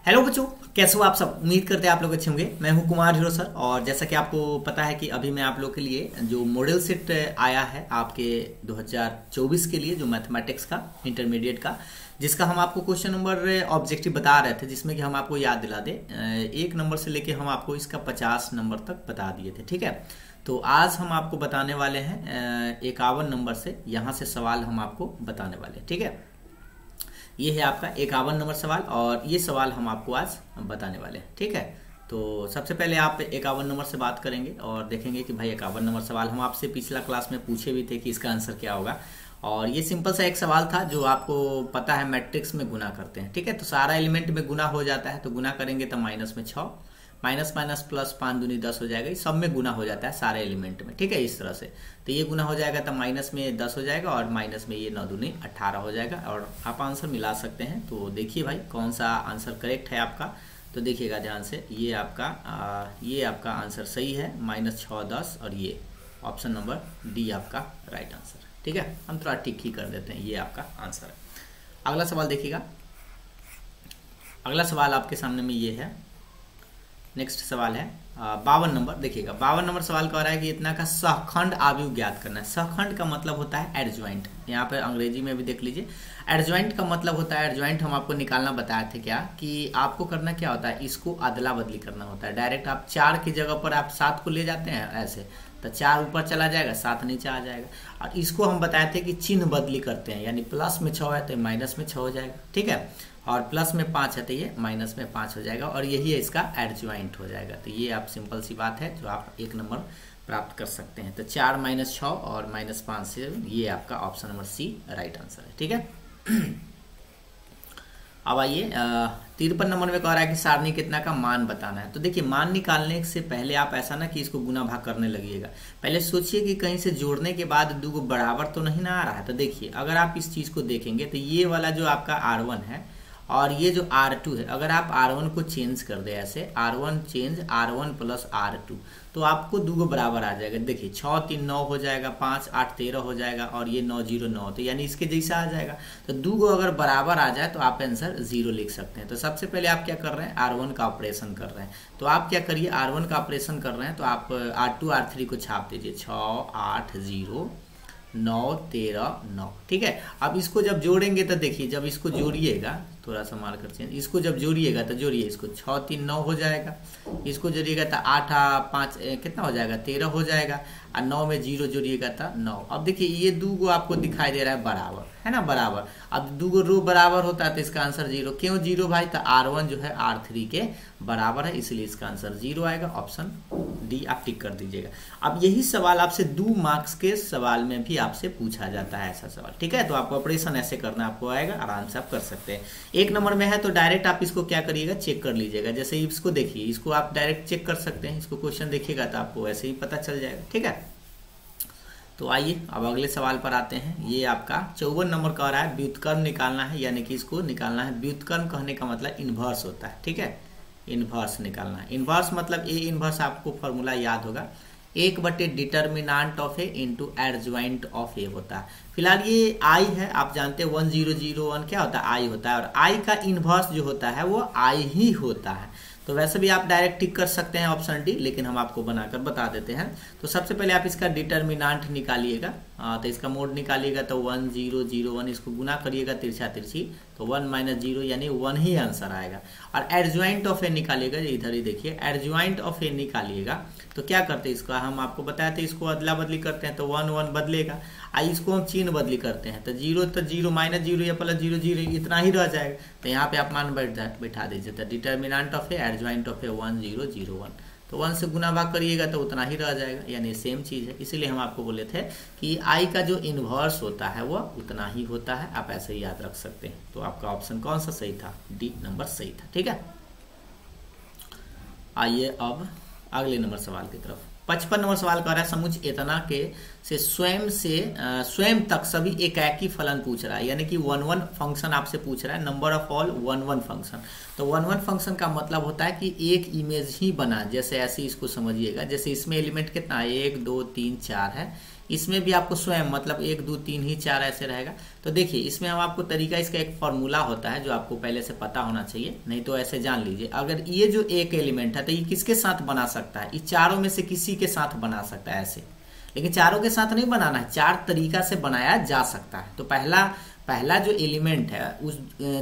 Hello बच्चों, कैसे हो आप सब। उम्मीद करते हैं आप लोग अच्छे होंगे। मैं हूं कुमार हीरो सर। और जैसा कि आपको पता है कि अभी मैं आप लोग के लिए जो मॉडल सेट आया है आपके 2024 के लिए, जो मैथमेटिक्स का इंटरमीडिएट का, जिसका हम आपको क्वेश्चन नंबर ऑब्जेक्टिव बता रहे थे, जिसमें कि हम आपको याद दिला दे 1 नंबर से लेके हम आपको इसका 50 नंबर तक बता दिए थे। ठीक है, तो आज हम आपको बताने वाले हैं 51 नंबर से, यहाँ से सवाल हम आपको बताने वाले हैं। ठीक है, ये है आपका 51 नंबर सवाल और ये सवाल हम आपको आज बताने वाले हैं। ठीक है, तो सबसे पहले आप 51 नंबर से बात करेंगे और देखेंगे कि भाई 51 नंबर सवाल हम आपसे पिछला क्लास में पूछे भी थे कि इसका आंसर क्या होगा। और ये सिंपल सा एक सवाल था जो आपको पता है मैट्रिक्स में गुना करते हैं। ठीक है, तो सारा एलिमेंट में गुना हो जाता है, तो गुना करेंगे तो माइनस में 6, माइनस माइनस प्लस 5 दूनी 10 हो जाएगा। ये सब में गुना हो जाता है सारे एलिमेंट में। ठीक है, इस तरह से तो ये गुना हो जाएगा तो माइनस में 10 हो जाएगा और माइनस में ये 9 दूनी 18 हो जाएगा। और आप आंसर मिला सकते हैं। तो देखिए भाई कौन सा आंसर करेक्ट है आपका, तो देखिएगा ध्यान से। ये आपका आंसर सही है, -6 10, और ये ऑप्शन नंबर डी आपका राइट आंसर है। ठीक है, हम थोड़ा टिक ही कर देते हैं, ये आपका आंसर है। अगला सवाल देखिएगा। अगला सवाल आपके सामने में ये है, नेक्स्ट सवाल है 52 नंबर। देखिएगा 52 नंबर सवाल कह रहा है कि इतना का सहखंड आव्यूह ज्ञात करना है। सहखंड का मतलब होता है एडजॉइंट, यहाँ पे अंग्रेजी में भी देख लीजिए। एडजॉइंट का मतलब होता है, एडजॉइंट हम आपको निकालना बताए थे क्या, कि आपको करना क्या होता है, इसको अदला बदली करना होता है। डायरेक्ट आप 4 की जगह पर आप 7 को ले जाते हैं ऐसे, तो 4 ऊपर चला जाएगा, 7 नीचे आ जाएगा। और इसको हम बताए थे कि चिन्ह बदली करते हैं, यानी प्लस में 6 है तो माइनस में 6 हो जाएगा। ठीक है, और प्लस में 5 है तो ये माइनस में 5 हो जाएगा, और यही है इसका एडजॉइंट हो जाएगा। तो ये आप सिंपल सी बात है जो आप 1 नंबर प्राप्त कर सकते हैं। तो 4 - 6 और -5 से ये आपका option number C right answer है। ठीक है, अब आइए 53 नंबर में कह रहा है कि सारणी कितना का मान बताना है। तो देखिए मान निकालने से पहले आप ऐसा ना कि इसको गुना भाग करने लगिएगा, पहले सोचिए कि कहीं से जोड़ने के बाद दो बराबर तो नहीं ना आ रहा है। तो देखिए अगर आप इस चीज को देखेंगे तो ये वाला जो आपका R1 है और ये जो R2 है, अगर आप R1 को चेंज कर दे ऐसे, R1 change R1 plus R2, तो आपको दो बराबर आ जाएगा। देखिए 6 3 9 हो जाएगा, 5 8 13 हो जाएगा, और ये 9 0 9, तो यानी इसके जैसा आ जाएगा। तो दो अगर बराबर आ जाए तो आप आंसर 0 लिख सकते हैं। तो सबसे पहले आप क्या कर रहे हैं, R1 का ऑपरेशन कर रहे हैं। तो आप क्या करिए, R1 का ऑपरेशन कर रहे हैं तो आप R2 R3 को छाप दीजिए, 6 8 0 9 13 9। ठीक है, अब इसको जब जोड़ेंगे तो देखिए, जब इसको जोड़िएगा, थोड़ा सा मार कर चेंज, इसको जब जोड़िएगा तो जोड़िए, इसको 6 3 9 हो जाएगा, इसको जोड़िएगा तो 8 5 कितना हो जाएगा, 13 हो जाएगा, और 9 में 0 जोड़िएगा तो 9। अब देखिए ये दो आपको दिखाई दे रहा है बराबर, है ना, बराबर। अब दो रो बराबर होता है तो इसका आंसर 0। क्यों 0 भाई, तो R1 जो है R3 के बराबर है, इसलिए इसका आंसर 0 आएगा। ऑप्शन डी आप टिक कर दीजिएगा। अब यही सवाल आपसे 2 मार्क्स के सवाल में भी आपसे पूछा जाता है ऐसा सवाल। ठीक है, तो आपको ऑपरेशन ऐसे करना आपको आएगा, आराम से आप कर सकते हैं। 1 नंबर में है तो डायरेक्ट आप इसको क्या करिएगा, चेक कर लीजिएगा। जैसे इसको देखिए, इसको आप डायरेक्ट चेक कर सकते हैं, इसको क्वेश्चन देखिएगा तो आपको ऐसे ही पता चल जाएगा। ठीक है, तो आइए अब अगले सवाल पर आते हैं। ये आपका 54 नंबर कह रहा है व्युत्क्रम निकालना है, यानी कि इसको निकालना है। व्युत्क्रम कहने का मतलब इनवर्स होता है। ठीक है, इनवर्स निकालना है। इनवर्स मतलब ए इनवर्स, आपको फॉर्मूला याद होगा, 1/, determinant of A into adjoint of A होता है। फिलहाल ये आई है, आप जानते हैं 1 0 0 1 क्या होता है, आई होता है, और आई का इनवर्स जो होता है वो आई ही होता है। तो वैसे भी आप डायरेक्ट टिक कर सकते हैं ऑप्शन डी, लेकिन हम आपको बनाकर बता देते हैं। तो सबसे पहले आप इसका डिटर्मिनांट निकालिएगा, तो इसका मोड निकालिएगा तो 1 0 0 1, इसको गुना करिएगा तिरछा तिरछी, तो 1 - 0 यानी 1 ही आंसर आएगा। और एडजॉइंट ऑफ ए निकालिएगा, इधर ही देखिए, एडजॉइंट ऑफ ए निकालिएगा तो क्या करते हैं, इसका हम आपको बताए थे, इसको अदला बदली करते हैं तो 1 1 बदलेगा। इसको हम चिन्ह बदली करते हैं तो 0 तो 0 -0 या +0 0 इतना ही रह जाएगा। तो यहाँ पे आप मान बैठा दीजिए, तो determinant of A adjoint of ए 1 0 0 1, तो 1 से गुना भाग करिएगा तो उतना ही रह जाएगा, यानी सेम चीज़ है। इसीलिए हम आपको बोले थे कि आई का जो इन्वर्स होता है वह उतना ही होता है, आप ऐसे ही याद रख सकते हैं। तो आपका ऑप्शन कौन सा सही था, डी नंबर सही था। ठीक है, आइए अब अगले नंबर सवाल की तरफ। 55 नंबर सवाल कह रहा है समुच्चय इतना के से स्वयं तक सभी एकाकी फलन पूछ रहा है, यानी कि 1 1 फंक्शन आपसे पूछ रहा है, नंबर ऑफ ऑल 1 1 फंक्शन। तो 1 1 फंक्शन का मतलब होता है कि एक इमेज ही बना, जैसे ऐसे इसको समझिएगा। जैसे इसमें एलिमेंट कितना है, 1 2 3 4 है, इसमें भी आपको स्वयं मतलब 1 2 3 ही 4 ऐसे रहेगा। तो देखिए इसमें हम आपको तरीका, इसका एक फॉर्मूला होता है जो आपको पहले से पता होना चाहिए, नहीं तो ऐसे जान लीजिए। अगर ये जो एक एलिमेंट है तो ये किसके साथ बना सकता है, इस चारों में से किसी के साथ बना सकता है ऐसे, लेकिन चारों के साथ नहीं बनाना है, 4 तरीका से बनाया जा सकता है। तो पहला जो एलिमेंट है उस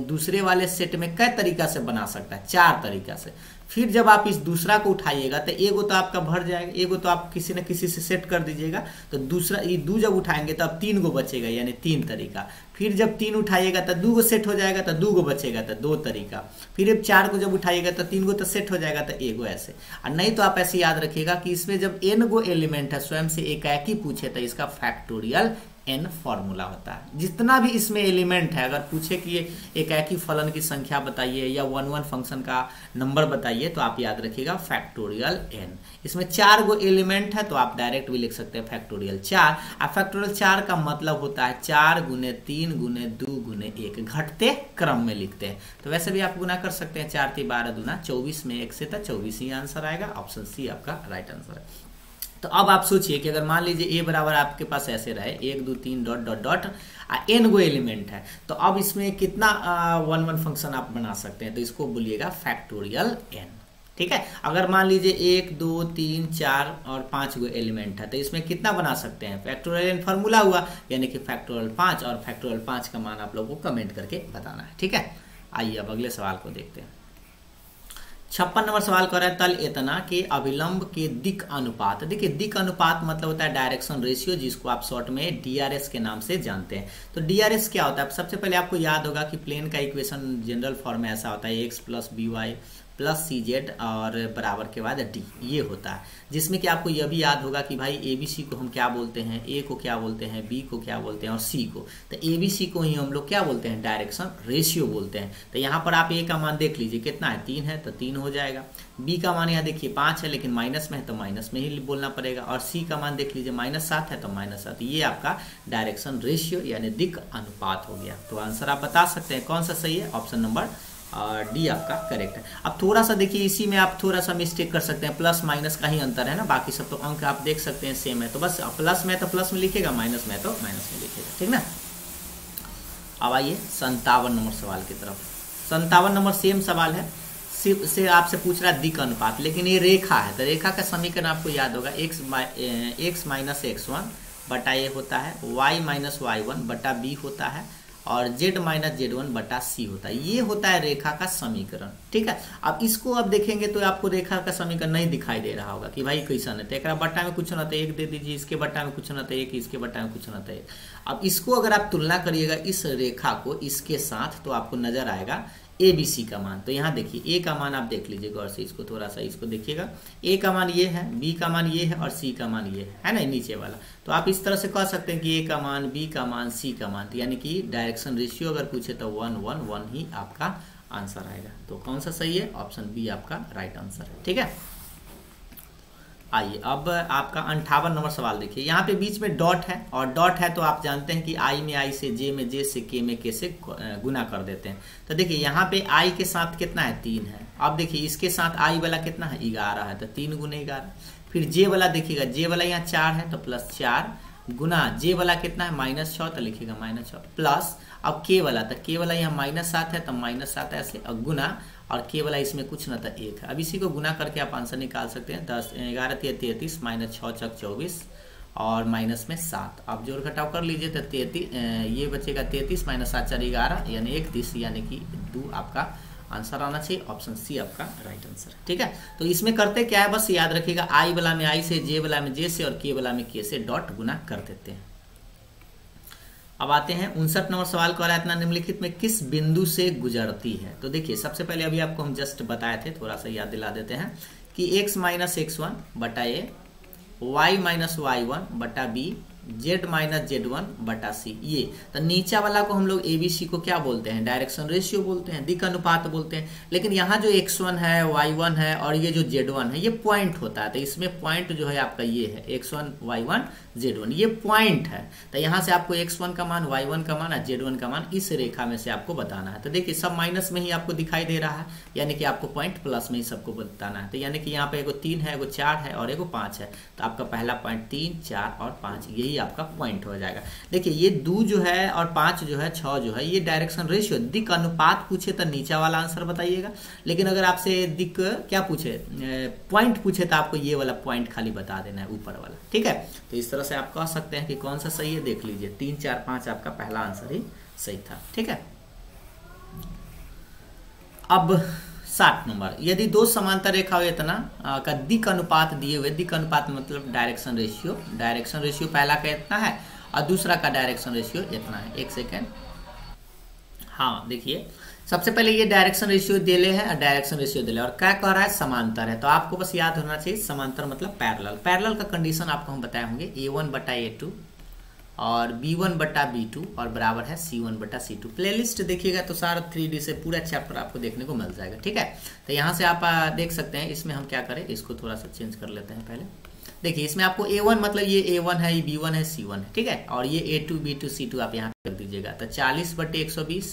दूसरे वाले सेट में कई तरीका से बना सकता है, 4 तरीका से। फिर जब आप इस दूसरा को उठाइएगा तो एगो तो आपका भर जाएगा, एगो तो आप किसी न किसी से सेट कर दीजिएगा, तो दूसरा ये 2 जब उठाएंगे तो अब 3 गो बचेगा, यानी 3 तरीका। फिर जब 3 उठाइएगा तो 2 गो सेट हो जाएगा, तो 2 गो बचेगा तो 2 तरीका। फिर अब 4 को जब उठाइएगा तो 3 गो तो सेट हो जाएगा, तो एगो ऐसे। और नहीं तो आप ऐसे याद रखिएगा कि इसमें जब n गो एलिमेंट है स्वयं से एकाकी पूछे तो इसका फैक्टोरियल n फॉर्मूला होता है। जितना भी इसमें एलिमेंट है, अगर पूछे कि एकाकी फलन की संख्या बताइए या 1 1 फंक्शन का नंबर बताइए, तो आप याद रखिएगा फैक्टोरियल n। इसमें 4 गो एलिमेंट है तो आप डायरेक्ट भी लिख सकते हैं फैक्टोरियल 4। और फैक्टोरियल 4 का मतलब होता है 4 गुने 3 गुने 2 गुने 1, घटते क्रम में लिखते हैं। तो वैसे भी आप गुना कर सकते हैं, 4 3 12 दूना 24 में 1 से तो 24 ही आंसर आएगा। ऑप्शन सी आपका राइट आंसर है। तो अब आप सोचिए कि अगर मान लीजिए a बराबर आपके पास ऐसे रहे 1 2 3 डॉट डॉट डॉट n गो एलिमेंट है, तो अब इसमें कितना 1 1 फंक्शन आप बना सकते हैं, तो इसको बोलिएगा फैक्टोरियल n। ठीक है, अगर मान लीजिए 1 2 3 4 और 5 गो एलिमेंट है तो इसमें कितना बना सकते हैं, फैक्टोरियल n फॉर्मूला हुआ, यानी कि फैक्टोरियल 5, और फैक्टोरियल 5 का मान आप लोगों को कमेंट करके बताना है। ठीक है, आइए अब अगले सवाल को देखते हैं। 56 नंबर सवाल कर रहा है तल एतना के अभिलंब के दिक अनुपात। देखिए दिक अनुपात मतलब होता है डायरेक्शन रेशियो, जिसको आप शॉर्ट में डीआरएस के नाम से जानते हैं। तो डीआरएस क्या होता है, सबसे पहले आपको याद होगा कि प्लेन का इक्वेशन जनरल फॉर्म में ऐसा होता है X plus B Y plus C Z और बराबर के बाद डी, ये होता है। जिसमें कि आपको यह भी याद होगा कि भाई ए बी सी को हम क्या बोलते हैं, ए को क्या बोलते हैं, बी को क्या बोलते हैं और सी को। तो ए बी सी को ही हम लोग क्या बोलते हैं, डायरेक्शन रेशियो बोलते हैं। तो यहाँ पर आप ए का मान देख लीजिए कितना है, 3 है तो 3 हो जाएगा। बी का मान यहाँ देखिए 5 है लेकिन माइनस में है तो माइनस में ही बोलना पड़ेगा। और सी का मान देख लीजिए -7 है तो -7। ये आपका डायरेक्शन रेशियो यानी दिक अनुपात हो गया। तो आंसर आप बता सकते हैं कौन सा सही है, ऑप्शन नंबर डी आपका करेक्ट है। अब थोड़ा सा देखिए इसी में आप थोड़ा सा मिस्टेक कर सकते हैं, प्लस माइनस का ही अंतर है ना, बाकी सब तो अंक आप देख सकते हैं सेम है। तो बस प्लस में तो प्लस में लिखेगा, माइनस में तो माइनस में लिखेगा, ठीक ना। अब आइए 57 नंबर सवाल की तरफ। 57 नंबर सेम सवाल है, से आपसे पूछ रहा है दिक अनुपात, लेकिन ये रेखा है। तो रेखा का समीकरण आपको याद होगा x माइनस x1 बटा ए होता है, y माइनस y1 बटा बी होता है और z माइनस z1 बटा सी होता है। ये होता है रेखा का समीकरण, ठीक है। अब इसको अब देखेंगे तो आपको रेखा का समीकरण नहीं दिखाई दे रहा होगा कि भाई कैसा है। तो एक बट्टा में कुछ ना तो 1 दे दीजिए, इसके बट्टा में कुछ ना तो 1, इसके बट्टा में कुछ ना तो 1। अब इसको अगर आप तुलना करिएगा इस रेखा को इसके साथ, तो आपको नजर आएगा ए बी सी का मान। तो यहाँ देखिए ए का मान आप देख लीजिए गौर से, इसको थोड़ा सा इसको देखिएगा, ए का मान ये है, बी का मान ये है और सी का मान ये है ना, नीचे वाला। तो आप इस तरह से कह सकते हैं कि ए का मान, बी का मान, सी का मान, यानी कि डायरेक्शन रेशियो अगर पूछे तो 1 1 1 ही आपका आंसर आएगा। तो कौन सा सही है, ऑप्शन बी आपका राइट आंसर है, ठीक है। आइए अब आपका 58 नंबर सवाल देखिए। यहाँ पे बीच में डॉट है, और डॉट है तो आप जानते हैं कि आई में आई से, जे में जे से, के में के से गुना कर देते हैं। तो देखिए यहाँ पे आई के साथ कितना है, 3 है। अब देखिए इसके साथ आई वाला कितना है, 11 है, तो 3 गुने 11। फिर जे वाला देखिएगा, जे वाला यहाँ 4 है तो +4 गुना जे वाला कितना है, -6 तो लिखिएगा -6 प्लस। अब के वाला, तो के वाला यहाँ -7 है तो -7 ऐसे, और गुना, और के वाला इसमें कुछ ना था 1 है। अब इसी को गुना करके आप आंसर निकाल सकते हैं। 10 11 33 -6 × 24 और माइनस में 7। आप जोड़ घटाव कर लीजिए तो 33 ये बचेगा 33 -7 4 11 यानी 31, यानी कि 2 आपका आंसर आना चाहिए। ऑप्शन सी आपका राइट आंसर है, ठीक है। तो इसमें करते क्या है, बस याद रखिएगा आई वाला में आई से, जे वाला में जे से और के वाला में के से डॉट गुना कर देते हैं। अब आते हैं 59 नंबर सवाल को। इतना निम्नलिखित में किस बिंदु से गुजरती है। तो देखिए सबसे पहले अभी आपको हम जस्ट बताए थे, थोड़ा सा याद दिला देते हैं कि x माइनस x1 बटा ए, y माइनस y1 बटा बी, z माइनस z1 बटा सी। ये तो नीचा वाला को हम लोग ए बी सी को क्या बोलते हैं, डायरेक्शन रेशियो बोलते हैं, दिक अनुपात बोलते हैं। लेकिन यहाँ जो x1 है, y1 है और ये जो z1 है, ये पॉइंट होता है। तो इसमें पॉइंट जो है आपका ये है x1 y1 z1, ये पॉइंट है। तो यहाँ से आपको x1 का मान, y1 का मान और z1 का मान इस रेखा में से आपको बताना है। तो देखिए सब माइनस में ही आपको दिखाई दे रहा है, यानी कि आपको पॉइंट प्लस में ही सबको बताना है। तो यानी कि यहाँ पे एगो 3 है, एगो 4 है और एगो 5 है। तो आपका पहला पॉइंट 3 4 और 5, यही यही आपका पॉइंट हो जाएगा। देखिए ये 2 जो है और 5 जो है 6 जो है ये डायरेक्शन रेशियो दिक् अनुपात पूछे तो नीचा वाला आंसर बताइएगा, लेकिन अगर आपसे दिक् क्या पूछे पॉइंट पूछे तो आपको ये वाला पॉइंट खाली बता देना है ऊपर वाला, ठीक है। तो इस तरह से आप कह सकते हैं कि कौन सा सही है, देख लीजिए 3 4 5 आपका पहला आंसर ही सही था, ठीक है। अब 60 नंबर, यदि 2 समांतर रेखा इतना का दिक् अनुपात दिए हुए, दिक् अनुपात मतलब डायरेक्शन रेशियो पहला का इतना है और दूसरा का डायरेक्शन रेशियो इतना है। एक सेकेंड, हाँ देखिए सबसे पहले ये डायरेक्शन रेशियो दिले है और डायरेक्शन रेशियो दिले और क्या कह रहा है समांतर है, तो आपको बस याद होना चाहिए समांतर मतलब पैरेलल का कंडीशन आपको हम बताए होंगे A1/A2 और B1/B2 और बराबर है C1/C2। प्लेलिस्ट देखिएगा तो सारा 3D से पूरा चैप्टर आपको देखने को मिल जाएगा, ठीक है। तो यहाँ से आप देख सकते हैं, इसमें हम क्या करें, इसको थोड़ा सा चेंज कर लेते हैं पहले। देखिए इसमें आपको A1 मतलब ये A1 है, ये B1 है, C1 है, ठीक है, और ये A2 B2 C2 आप यहाँ कर दीजिएगा। तो 40/120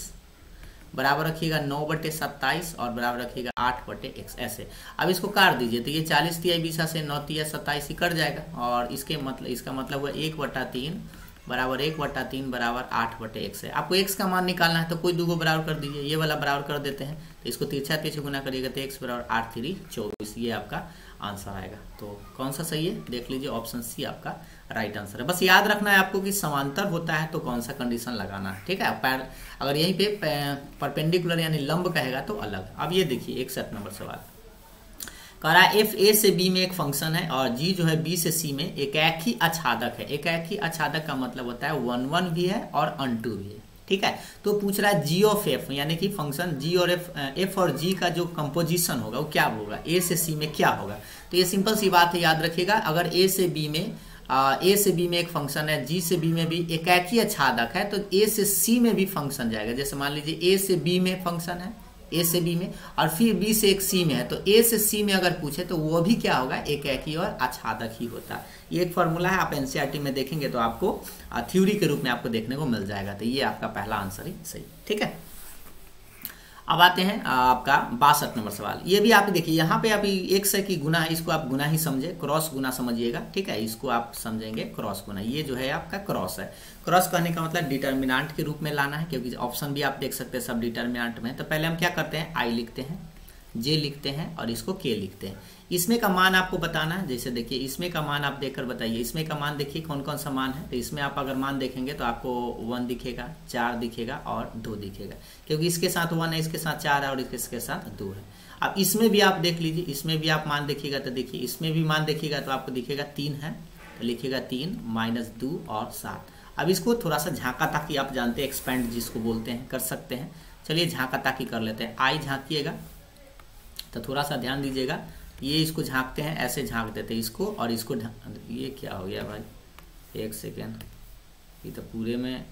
बराबर रखिएगा 9/27 और बराबर रखिएगा 8/x ऐसे। अब इसको काट दीजिए तो ये 40 तिया 20 से 9 तिया 27 ही कट जाएगा और इसका मतलब हुआ 1/3 बराबर 1/3 बराबर 8/x है। आपको x का मान निकालना है तो कोई दूगो बराबर कर दीजिए, ये वाला बराबर कर देते हैं तो इसको तिरछा गुना करिएगा तो x बराबर 8 3 24, ये आपका आंसर आएगा। तो कौन सा सही है देख लीजिए, ऑप्शन सी आपका राइट आंसर है। बस याद रखना है आपको कि समांतर होता है तो कौन सा कंडीशन लगाना है, ठीक है। अगर यहीं पे परपेंडिकुलर यानी लंब कहेगा तो अलग। अब ये देखिए 61 नंबर सवाल कह रहा है एफ ए से बी में एक फंक्शन है और जी जो है बी से सी में एक ही आच्छादक है। एक ही आच्छादक का मतलब होता है 1 1 भी है और अनटू भी है, ठीक है। तो पूछ रहा है जी ऑफ एफ यानी कि फंक्शन जी और एफ और जी का जो कंपोजिशन होगा वो क्या होगा, ए से सी में क्या होगा। तो ये सिंपल सी बात है, याद रखिएगा। अगर ए से बी में एक फंक्शन है, जी से बी में भी एक ही आच्छादक है तो ए से सी में भी फंक्शन जाएगा। जैसे मान लीजिए ए से बी में फंक्शन है, ए से बी में और फिर बी से एक सी में है, तो ए से सी में अगर पूछे तो वो भी क्या होगा, एक ही और आच्छादक ही होता है। ये एक फॉर्मूला है, आप एनसीईआरटी में देखेंगे तो आपको थ्योरी के रूप में आपको देखने को मिल जाएगा। तो ये आपका पहला आंसर ही सही, ठीक है। अब आते हैं आपका 62 नंबर सवाल। ये भी आप देखिए यहाँ पे अभी एक से की गुना है, इसको आप गुना ही समझे, क्रॉस गुना समझिएगा, ठीक है। इसको आप समझेंगे क्रॉस गुना, ये जो है आपका क्रॉस है। क्रॉस करने का मतलब डिटर्मिनेंट के रूप में लाना है, क्योंकि ऑप्शन भी आप देख सकते हैं सब डिटर्मिनेंट में। तो पहले हम क्या करते हैं, आई लिखते हैं, जे लिखते हैं और इसको के लिखते हैं। इसमें का मान आपको बताना है। जैसे देखिए इसमें का मान आप देखकर बताइए, इसमें का मान देखिए कौन कौन सा मान है। तो इसमें आप अगर मान देखेंगे तो आपको 1 दिखेगा, 4 दिखेगा और 2 दिखेगा, क्योंकि इसके साथ 1 है, इसके साथ 4 है और इसके साथ 2 है। अब इसमें भी आप देख लीजिए, इसमें भी आप मान देखिएगा तो देखिए इसमें भी मान देखिएगा तो आपको दिखेगा 3 है, तो लिखिएगा 3 -2 और 7। अब इसको थोड़ा सा झांका ताकि, आप जानते हैं एक्सपेंड जिसको बोलते हैं, कर सकते हैं। चलिए झांका ताकि कर लेते हैं। आई झांकिएगा तो थोड़ा सा ध्यान दीजिएगा, ये इसको झांकते हैं, ऐसे झांक देते हैं इसको और इसको। ये क्या हो गया भाई, एक सेकेंड, ये तो पूरे में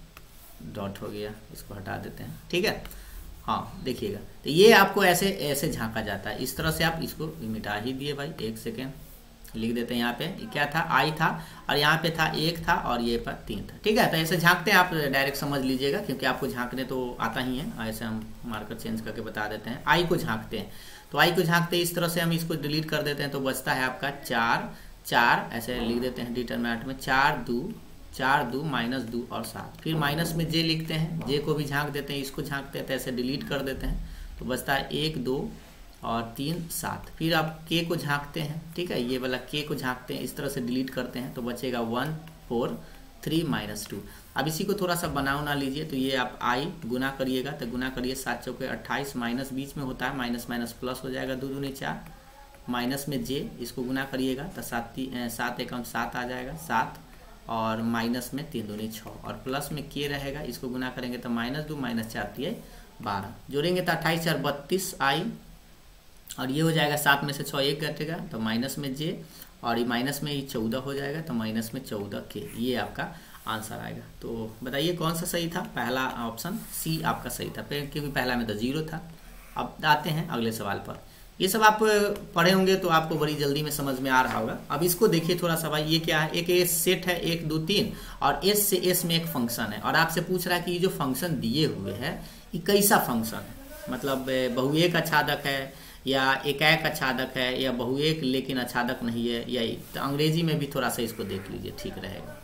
डॉट हो गया, इसको हटा देते हैं, ठीक है। हाँ देखिएगा, तो ये आपको ऐसे ऐसे झांका जाता है। इस तरह से आप इसको मिटा ही दिए भाई, एक सेकेंड लिख देते हैं। यहाँ पे क्या था, आई था और यहाँ पे था 1 था और ये पर 3 था, ठीक है। तो ऐसे झांकते हैं, आप डायरेक्ट समझ लीजिएगा क्योंकि आपको झांकने तो आता ही है। ऐसे हम मार्कर चेंज करके बता देते हैं। आई को झांकते हैं, तो आई को झांकते इस तरह से हम इसको डिलीट कर देते हैं, तो बचता है आपका 4 ऐसे लिख देते हैं डिटरमिनेंट में, 4 2 -2 और 7। फिर माइनस में जे लिखते हैं, जे को भी झांक देते हैं, इसको झांकते हैं तो ऐसे डिलीट कर देते हैं, तो बचता है 1 2 और 3 7। फिर आप के को झांकते हैं, ठीक है, ये वाला के को झांकते हैं, इस तरह से डिलीट करते हैं तो बचेगा 1 4 3 -2। अब इसी को थोड़ा सा बना लीजिए, तो ये आप आई गुना करिएगा, तो गुना करिए 7 चौके 28, माइनस बीच में होता है, माइनस माइनस प्लस हो जाएगा, 2 दूनी 4, माइनस में जे, इसको गुना करिएगा तो 7 एकम 7 आ जाएगा 7 और माइनस में 3 दूनी 6 और प्लस में के रहेगा, इसको गुना करेंगे तो -2 -4 3 12, जोड़ेंगे तो 28 4 32 आई और ये हो जाएगा 7 में से 6 1 घटेगा तो माइनस में जे और ये माइनस में ये 14 हो जाएगा तो माइनस में 14 के, ये आपका आंसर आएगा। तो बताइए कौन सा सही था, पहला ऑप्शन सी आपका सही था, क्योंकि पहला में तो 0 था। अब आते हैं अगले सवाल पर। ये सब आप पढ़े होंगे तो आपको बड़ी जल्दी में समझ में आ रहा होगा। अब इसको देखिए थोड़ा सा भाई, ये क्या है, एक सेट है 1 2 3 और एस से एस में एक फंक्शन है और आपसे पूछ रहा है कि ये जो फंक्शन दिए हुए है ये कैसा फंक्शन है, मतलब बहुएक आच्छादक है या एकाएक आच्छादक है या बहुएक लेकिन आच्छादक नहीं है, या तो अंग्रेजी में भी थोड़ा सा इसको देख लीजिए, ठीक रहेगा।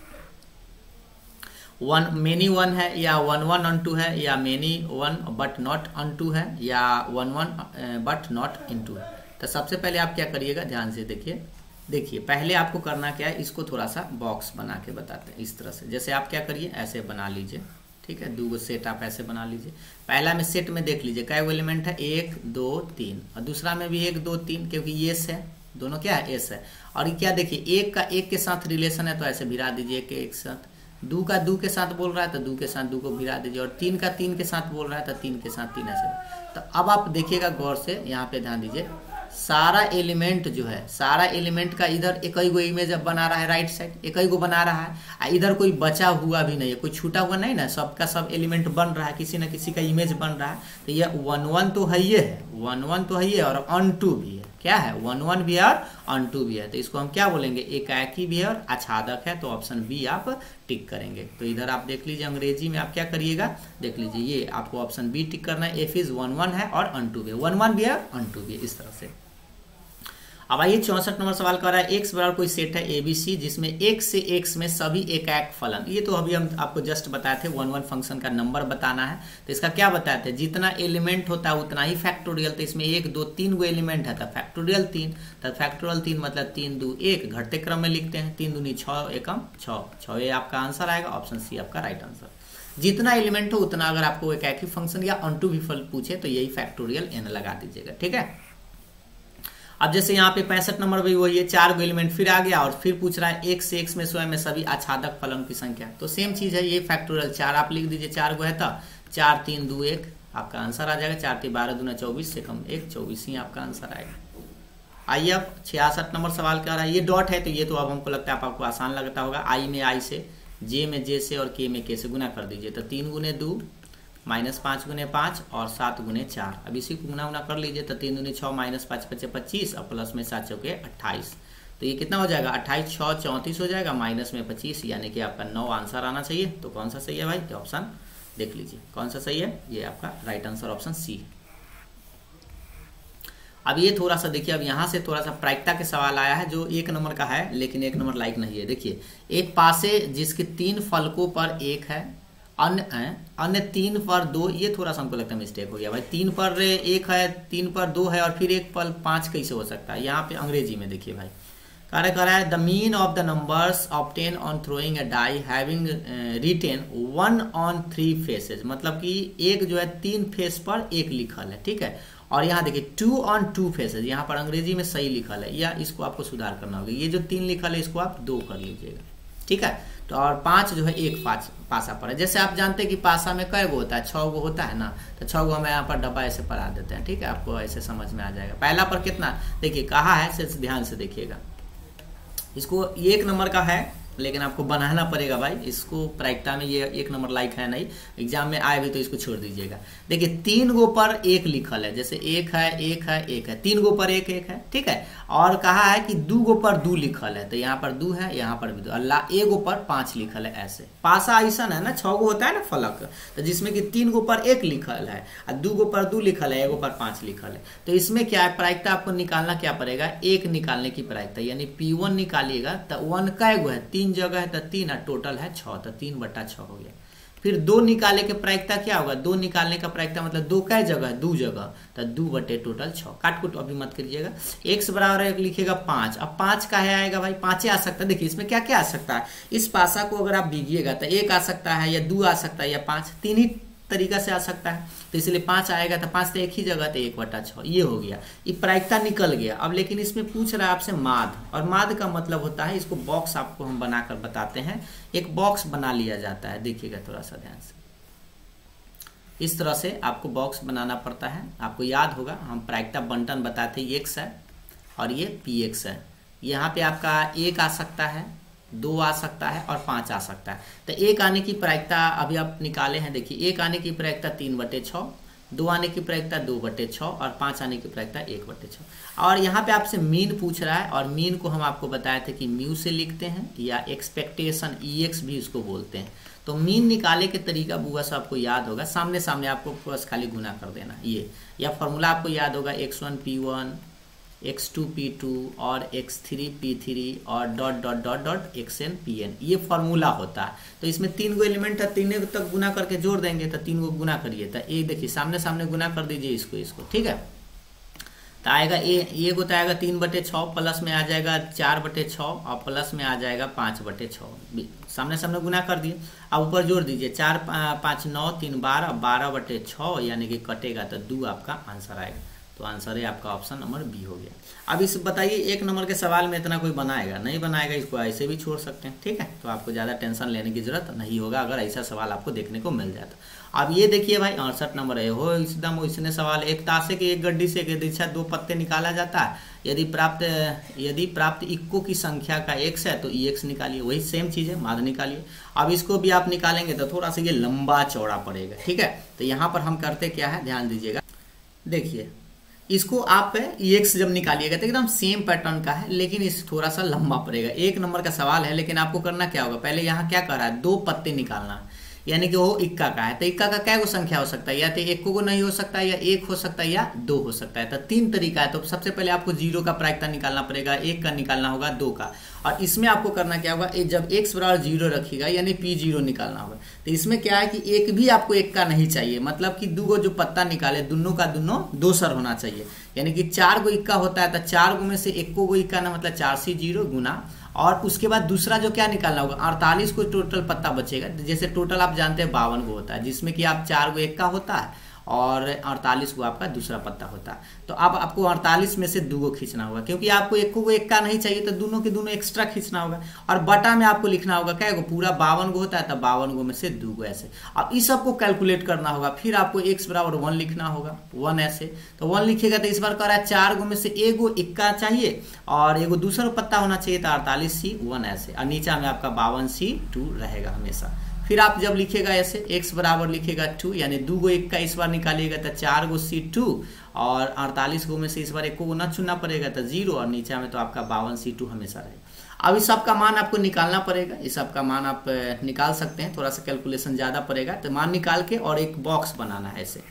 वन मेनी वन है, या वन वन ऑन टू है, या many one but not onto है, या one one but not into है। तो सबसे पहले आप क्या करिएगा, ध्यान से देखिए पहले आपको करना क्या है, इसको थोड़ा सा बॉक्स बना के बताते हैं इस तरह से। जैसे आप क्या करिए, ऐसे बना लीजिए, ठीक है, दो सेट आप ऐसे बना लीजिए। पहला में सेट में देख लीजिए क्या एलिमेंट है, 1 2 3, और दूसरा में भी 1 2 3, क्योंकि ये एस है, दोनों क्या है, एस है। और ये क्या देखिए, एक का एक के साथ रिलेशन है तो ऐसे भिड़ा दीजिए, एक के एक साथ, दो का दो के साथ बोल रहा है तो दो के साथ दो को भिड़ा दीजिए, और तीन का तीन के साथ बोल रहा है तो तीन के साथ तीन, ऐसे। तो अब आप देखिएगा गौर से, यहाँ पे ध्यान दीजिए, सारा एलिमेंट जो है, सारा एलिमेंट का इधर एक ही गो इमेज अब बना रहा है, राइट साइड एक ही गो बना रहा है, इधर कोई बचा हुआ भी नहीं है, कोई छूटा हुआ नहीं ना, सबका सब एलिमेंट बन रहा है, किसी न किसी का इमेज बन रहा है। तो ये 1 1 तो है, ये है 1 1 तो है, ये और ऑन टू भी है, क्या है 1 1 भी है और ऑन टू भी है। तो इसको हम क्या बोलेंगे, एकाकी भी है और आच्छादक है, तो ऑप्शन बी आप टिक करेंगे। तो इधर आप देख लीजिए, अंग्रेजी में आप क्या करिएगा, देख लीजिए, ये आपको ऑप्शन बी टिक करना है, एफ इज 1 1 है और ऑन टू भी है, 1 1 भी है ऑन टू भी है, इस तरह से। अब आइए 64 नंबर सवाल कर रहा है, एक्स बराबर कोई सेट है एबीसी जिसमें एक से एक्स में सभी एकाक फलन, ये तो अभी हम आपको जस्ट बताए थे, 1 1 फंक्शन का नंबर बताना है। तो इसका क्या बताए थे, जितना एलिमेंट होता है उतना ही फैक्टोरियल। तो इसमें 1 2 3 गो एलिमेंट है तो फैक्टोरियल 3, तो फैक्टोरियल 3 मतलब 3 2 1, घटते क्रम में लिखते हैं, 3 दूनी 6 एकम 6, ये आपका आंसर आएगा, ऑप्शन सी आपका राइट आंसर। जितना एलिमेंट हो उतना, अगर आपको एक ही फंक्शन या ऑन टू भी फल पूछे तो यही फैक्टोरियल एन लगा दीजिएगा, ठीक है। अब जैसे यहाँ पे 65 नंबर भी वही है, 4 गो एलिमेंट फिर आ गया और फिर पूछ रहा है एक से एक्स में स्वयं में सभी आच्छादक फलन की संख्या। तो सेम चीज है, ये फैक्टोरियल 4 आप लिख दीजिए, 4 गो है तो 4 3 2 1 आपका आंसर आ जाएगा, 4 3 12 दूना 24 से कम 1, 24 ही आपका आंसर आएगा। आइए अब 66 नंबर सवाल क्या रहा है, ये डॉट है तो ये तो अब हमको लगता है आपको आसान लगता होगा, आई में आई से, जे में जे से और के में के से गुना कर दीजिए। तो 3 गुने 2 -5 गुने 5 और 7 गुने 4, अब इसी को गुना गुना कर लीजिए। तो 3 दूनी 6 -5 5 25 और प्लस में 7 चौके 28, तो ये कितना हो जाएगा, 28 6 34 हो जाएगा, माइनस में 25, यानी कि आपका 9 आंसर आना चाहिए। तो कौन सा सही है भाई, तो ऑप्शन देख लीजिए कौन सा सही है, ये आपका राइट आंसर ऑप्शन सी है। अब ये थोड़ा सा देखिए, अब यहाँ से थोड़ा सा प्रायिकता के सवाल आया है जो 1 नंबर का है, लेकिन 1 नंबर लाइक नहीं है। देखिए, एक पासे जिसके 3 फलकों पर 1 है, अन्य 3 पर 2, ये थोड़ा सा हमको लगता है मिस्टेक हो गया भाई, 3 पर 1 है, 3 पर 2 है और फिर 1 पर 5 कैसे हो सकता है। यहाँ पे अंग्रेजी में देखिए भाई, कार्य कर रहा है, the mean of the numbers obtain on throwing a die having written 1 on 3 faces, मतलब कि एक जो है 3 फेस पर 1 लिखल है, ठीक है। और यहाँ देखिए 2 ऑन 2 फेसेस, यहाँ पर अंग्रेजी में सही लिखल है, या इसको आपको सुधार करना होगा, ये जो 3 लिखल है इसको आप 2 कर लीजिएगा, ठीक है। तो और 5 जो है एक पासा पर है, जैसे आप जानते हैं कि पासा में कै गो होता है, 6 गो होता है ना, तो 6 गो हम यहाँ पर डब्बा ऐसे पढ़ा देते हैं, ठीक है, आपको ऐसे समझ में आ जाएगा। पहला पर कितना देखिए कहा है, सिर्फ ध्यान से देखिएगा, इसको 1 नंबर का है लेकिन आपको बनाना पड़ेगा भाई, इसको प्रायिकता में ये 1 नंबर लाइक है नहीं, एग्जाम में आए भी तो इसको छोड़ दीजिएगा। देखिए 3 गो पर 1 लिखल है, जैसे 1 है 1 है 1 है, 3 गो पर 1 1 है, ठीक है। और कहा है कि 2 गो पर 2 लिखल है, तो यहाँ पर 2 है, यहाँ पर भी 2, अल्लाह 1 गो पर 5 लिखल है, ऐसे पासा ऐसा है ना, 6 गो होता है ना फलक, तो जिसमें कि 3 गो पर 1 लिखल है और 2 गो पर 2 लिखल है, 1 गो पर 5 लिखल है। तो इसमें क्या है, प्रायिकता आपको निकालना क्या पड़ेगा, 1 निकालने की प्रायिकता, यानी P1 निकालिएगा तो 1 कै गो है, 3 जगह है तो 3, टोटल है 6, तो 3/6 हो गया। फिर 2 निकाले के प्रायिकता क्या होगा, 2 निकालने का प्रायिकता मतलब 2 कै जगह, 2 जगह, तो 2 टोटल 6, काट कुट अभी मत करिएगा। x बराबर लिखिएगा 5, अब 5 का है आएगा भाई, 5 आ सकता है। देखिए इसमें क्या क्या आ सकता है, इस पासा को अगर आप बीगिएगा तो 1 आ सकता है, या 2 आ सकता है, या 5, 3 ही तरीका से आ सकता है, तो इसलिए 5 आएगा, तो 5 तो एक ही जगह, तो 1/6, ये हो गया, ये प्रायिकता निकल गया। अब लेकिन इसमें पूछ रहा है आपसे माध्य, और माध्य का मतलब होता है, इसको बॉक्स आपको हम बनाकर बताते हैं, एक बॉक्स बना लिया जाता है, देखिएगा थोड़ा सा ध्यान से, इस तरह से आपको बॉक्स बनाना पड़ता है। आपको याद होगा हम प्रायिकता बंटन बताते हैं, x है और ये px है, यहाँ पे आपका 1 आ सकता है, 2 आ सकता है और 5 आ सकता है। तो 1 आने की प्रायिकता अभी आप निकाले हैं, देखिए 1 आने की प्रायिकता 3/6, 2 आने की प्रायिकता 2/6 और 5 आने की प्रायिकता 1/6। और यहाँ पे आपसे मीन पूछ रहा है, और मीन को हम आपको बताए थे कि म्यू से लिखते हैं, या एक्सपेक्टेशन EX भी उसको बोलते हैं। तो मीन निकाले के तरीका बुआ से आपको याद होगा, सामने सामने आपको बस खाली गुना कर देना, ये या फॉर्मूला आपको याद होगा, x1 P1 x2p2 और x3p3 और dot dot dot dot xnpn, ये फॉर्मूला होता है। तो इसमें 3 गो एलिमेंट है, 3 तक गुना करके जोड़ देंगे, तो 3 गो गुना करिए, तो एक देखिए सामने सामने गुना कर दीजिए इसको, ठीक है। तो आएगा ये को तो आएगा 3/6, प्लस में आ जाएगा 4/6 और प्लस में आ जाएगा 5/6, सामने सामने गुना कर दिए। अब ऊपर जोड़ दीजिए, 4 5 9 3 12, 12/6 यानी कि कटेगा तो 2 आपका आंसर आएगा। तो आंसर है आपका ऑप्शन नंबर बी हो गया। अब इस बताइए 1 नंबर के सवाल में इतना कोई बनाएगा नहीं बनाएगा, इसको ऐसे भी छोड़ सकते हैं, ठीक है। तो आपको ज़्यादा टेंशन लेने की जरूरत नहीं होगा अगर ऐसा सवाल आपको देखने को मिल जाए तो। अब ये देखिए भाई 68 नंबर है, हो एकदम इसने सवाल, एक ताशे के एक गड्डी से एक दिशा 2 पत्ते निकाला जाता है, यदि प्राप्त इक्को की संख्या का x है तो EX निकालिए, वही सेम चीज़ है, माध्य निकालिए। अब इसको भी आप निकालेंगे तो थोड़ा सा ये लंबा चौड़ा पड़ेगा, ठीक है। तो यहाँ पर हम करते क्या है, ध्यान दीजिएगा, देखिए इसको आप EX जब निकालिएगा तो एकदम सेम पैटर्न का है, लेकिन इस थोड़ा सा लंबा पड़ेगा। 1 नंबर का सवाल है, लेकिन आपको करना क्या होगा, पहले यहाँ क्या कर रहा है, 2 पत्ते निकालना है, यानी कि वो इक्का का है, तो इक्का का क्या संख्या हो सकता है, या तो 1 को नहीं हो सकता, या 1 हो सकता है, या 2 हो सकता है। तो 3 तरीका है। तो सबसे पहले आपको 0 का प्रायिकता निकालना पड़ेगा, 1 का निकालना होगा, 2 का, और इसमें आपको करना क्या होगा, जब x बराबर 0 रखिएगा यानी P0 निकालना होगा। तो इसमें क्या है कि एक भी आपको 1 का नहीं चाहिए, मतलब कि 2 गो जो पत्ता निकाले दोनों का दोनों दोसर होना चाहिए, यानी कि 4 गो इक्का होता है, तो 4 गो में से 1 गो इक्का ना, मतलब 4 से 0 गुना, और उसके बाद दूसरा जो क्या निकालना होगा, 48 को टोटल पत्ता बचेगा, जैसे टोटल आप जानते हैं 52 गो होता है, जिसमें कि आप 4 गो इक्का होता है और 48 को आपका दूसरा पत्ता होता है। तो अब आपको 48 में से 2 गो खींचना होगा, क्योंकि आपको 1 को इक्का नहीं चाहिए, तो दोनों के दोनों एक्स्ट्रा खींचना होगा, और बटा में आपको लिखना होगा क्या गो, पूरा 52 गो होता है, तो 52 गो में से 2 गो ऐसे। अब इस सबको कैलकुलेट करना होगा, फिर आपको x बराबर 1 लिखना होगा, 1 ऐसे। तो 1 लिखिएगा तो इस बार कह रहा है 4 गो में से 1 गो इक्का चाहिए और 1 गो दूसरा पत्ता होना चाहिए, तो 48C1 ऐसे, और नीचा में आपका 52C2 रहेगा हमेशा। फिर आप जब लिखेगा ऐसे x बराबर लिखेगा 2, यानी 2 गो 1 का इस बार निकालिएगा तो 4 गो C2, और 48 गो में से इस बार 1 को ना चुनना पड़ेगा तो 0, और नीचे में तो आपका 52C2 हमेशा रहेगा। अब इस सब का मान आपको निकालना पड़ेगा, इस सब का मान आप निकाल सकते हैं, थोड़ा सा कैलकुलेशन ज़्यादा पड़ेगा। तो मान निकाल के और एक बॉक्स बनाना है, ऐसे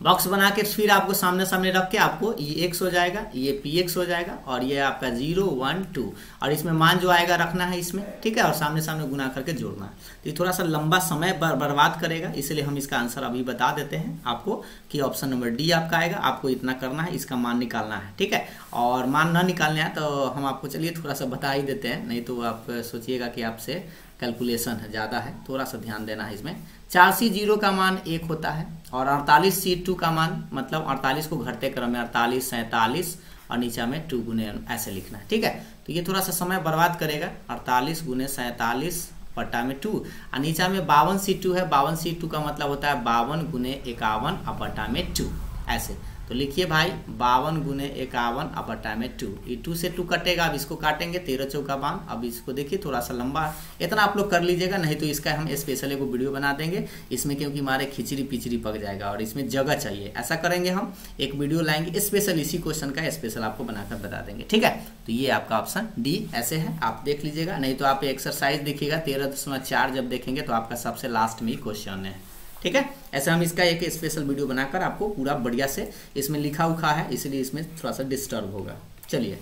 बॉक्स बना के फिर आपको सामने सामने रख के आपको ये x हो जाएगा, ये px हो जाएगा, और ये आपका 0 1 2, और इसमें मान जो आएगा रखना है इसमें, ठीक है, और सामने सामने गुना करके जोड़ना है। तो ये थोड़ा सा लंबा समय बर्बाद करेगा, इसलिए हम इसका आंसर अभी बता देते हैं आपको कि ऑप्शन नंबर डी आपका आएगा। आपको इतना करना है, इसका मान निकालना है, ठीक है। और मान ना निकालना है तो हम आपको चलिए थोड़ा सा बता ही देते हैं, नहीं तो आप सोचिएगा कि आपसे कैलकुलेशन ज़्यादा है, थोड़ा सा ध्यान देना है इसमें। 4C0 का मान 1 होता है, और 48C2 का मान, मतलब 48 को घटते क्रम में 48 47 और नीचे में 2 गुने ऐसे लिखना है, ठीक है। तो ये थोड़ा सा समय बर्बाद करेगा, 48 गुने 47 बटा में 2, और नीचा में 52C2 है, 52C2 का मतलब होता है 52 गुने 51 और बटा में 2 ऐसे। तो लिखिए भाई 52 गुने 51 और बटा में 2, ये 2 से 2 कटेगा, अब इसको काटेंगे 13 चौका 52। अब इसको देखिए थोड़ा सा लंबा, इतना आप लोग कर लीजिएगा, नहीं तो इसका हम स्पेशल एक वीडियो बना देंगे इसमें, क्योंकि हमारे खिचड़ी पिचड़ी पक जाएगा और इसमें जगह चाहिए। ऐसा करेंगे, हम एक वीडियो लाएंगे स्पेशल, इसी क्वेश्चन का स्पेशल आपको बनाकर बता देंगे, ठीक है। तो ये आपका ऑप्शन डी ऐसे है, आप देख लीजिएगा, नहीं तो आप एक्सरसाइज देखिएगा 13.4 जब देखेंगे तो आपका सबसे लास्ट में ही क्वेश्चन है, ठीक है। ऐसा हम इसका एक स्पेशल वीडियो बनाकर आपको पूरा बढ़िया से, इसमें लिखा उखा है इसलिए इसमें थोड़ा सा डिस्टर्ब होगा। चलिए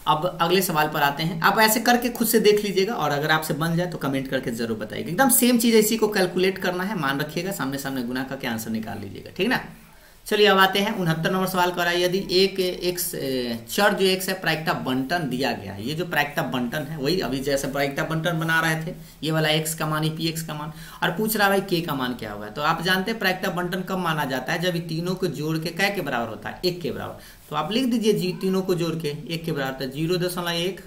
अब अगले सवाल पर आते हैं। आप ऐसे करके खुद से देख लीजिएगा, और अगर आपसे बन जाए तो कमेंट करके जरूर बताइएगा। एकदम सेम चीज इसी को कैलकुलेट करना है, मान रखिएगा, सामने सामने गुना करके आंसर निकाल लीजिएगा, ठीक ना। चलिए अब आते हैं 69 नंबर सवाल कर रहा है, यदि एक चर जो x है प्रायिकता बंटन दिया गया है। ये जो प्रायिकता बंटन है वही अभी जैसे प्रायिकता बंटन बना रहे थे, ये वाला x का मान, px का मान, और पूछ रहा है भाई k का मान क्या होगा। तो आप जानते हैं प्रायिकता बंटन कब माना जाता है, जब ये तीनों को जोड़ के क्या के बराबर होता है, 1 के बराबर। तो आप लिख दीजिए तीनों को जोड़ के 1 के बराबर, 0.1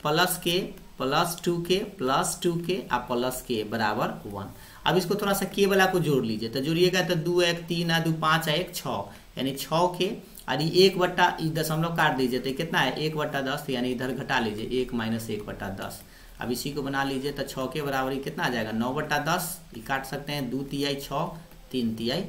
प्लस के प्लस 2k प्लस 2k और प्लस k बराबर 1। अब इसको थोड़ा सा के वाला को जोड़ लीजिए, तो जोड़िएगा तो 2 1 3 2 5 1 6, यानी 6k, और ये 1 बट्टा दशमलव काट दीजिए तो कितना है 1/10, यानी इधर घटा लीजिए 1 - 1/10। अब इसी को बना लीजिए तो 6 के बराबर कितना आ जाएगा 9/10, ये काट सकते हैं 2 तिहाई 6 3 तिहाई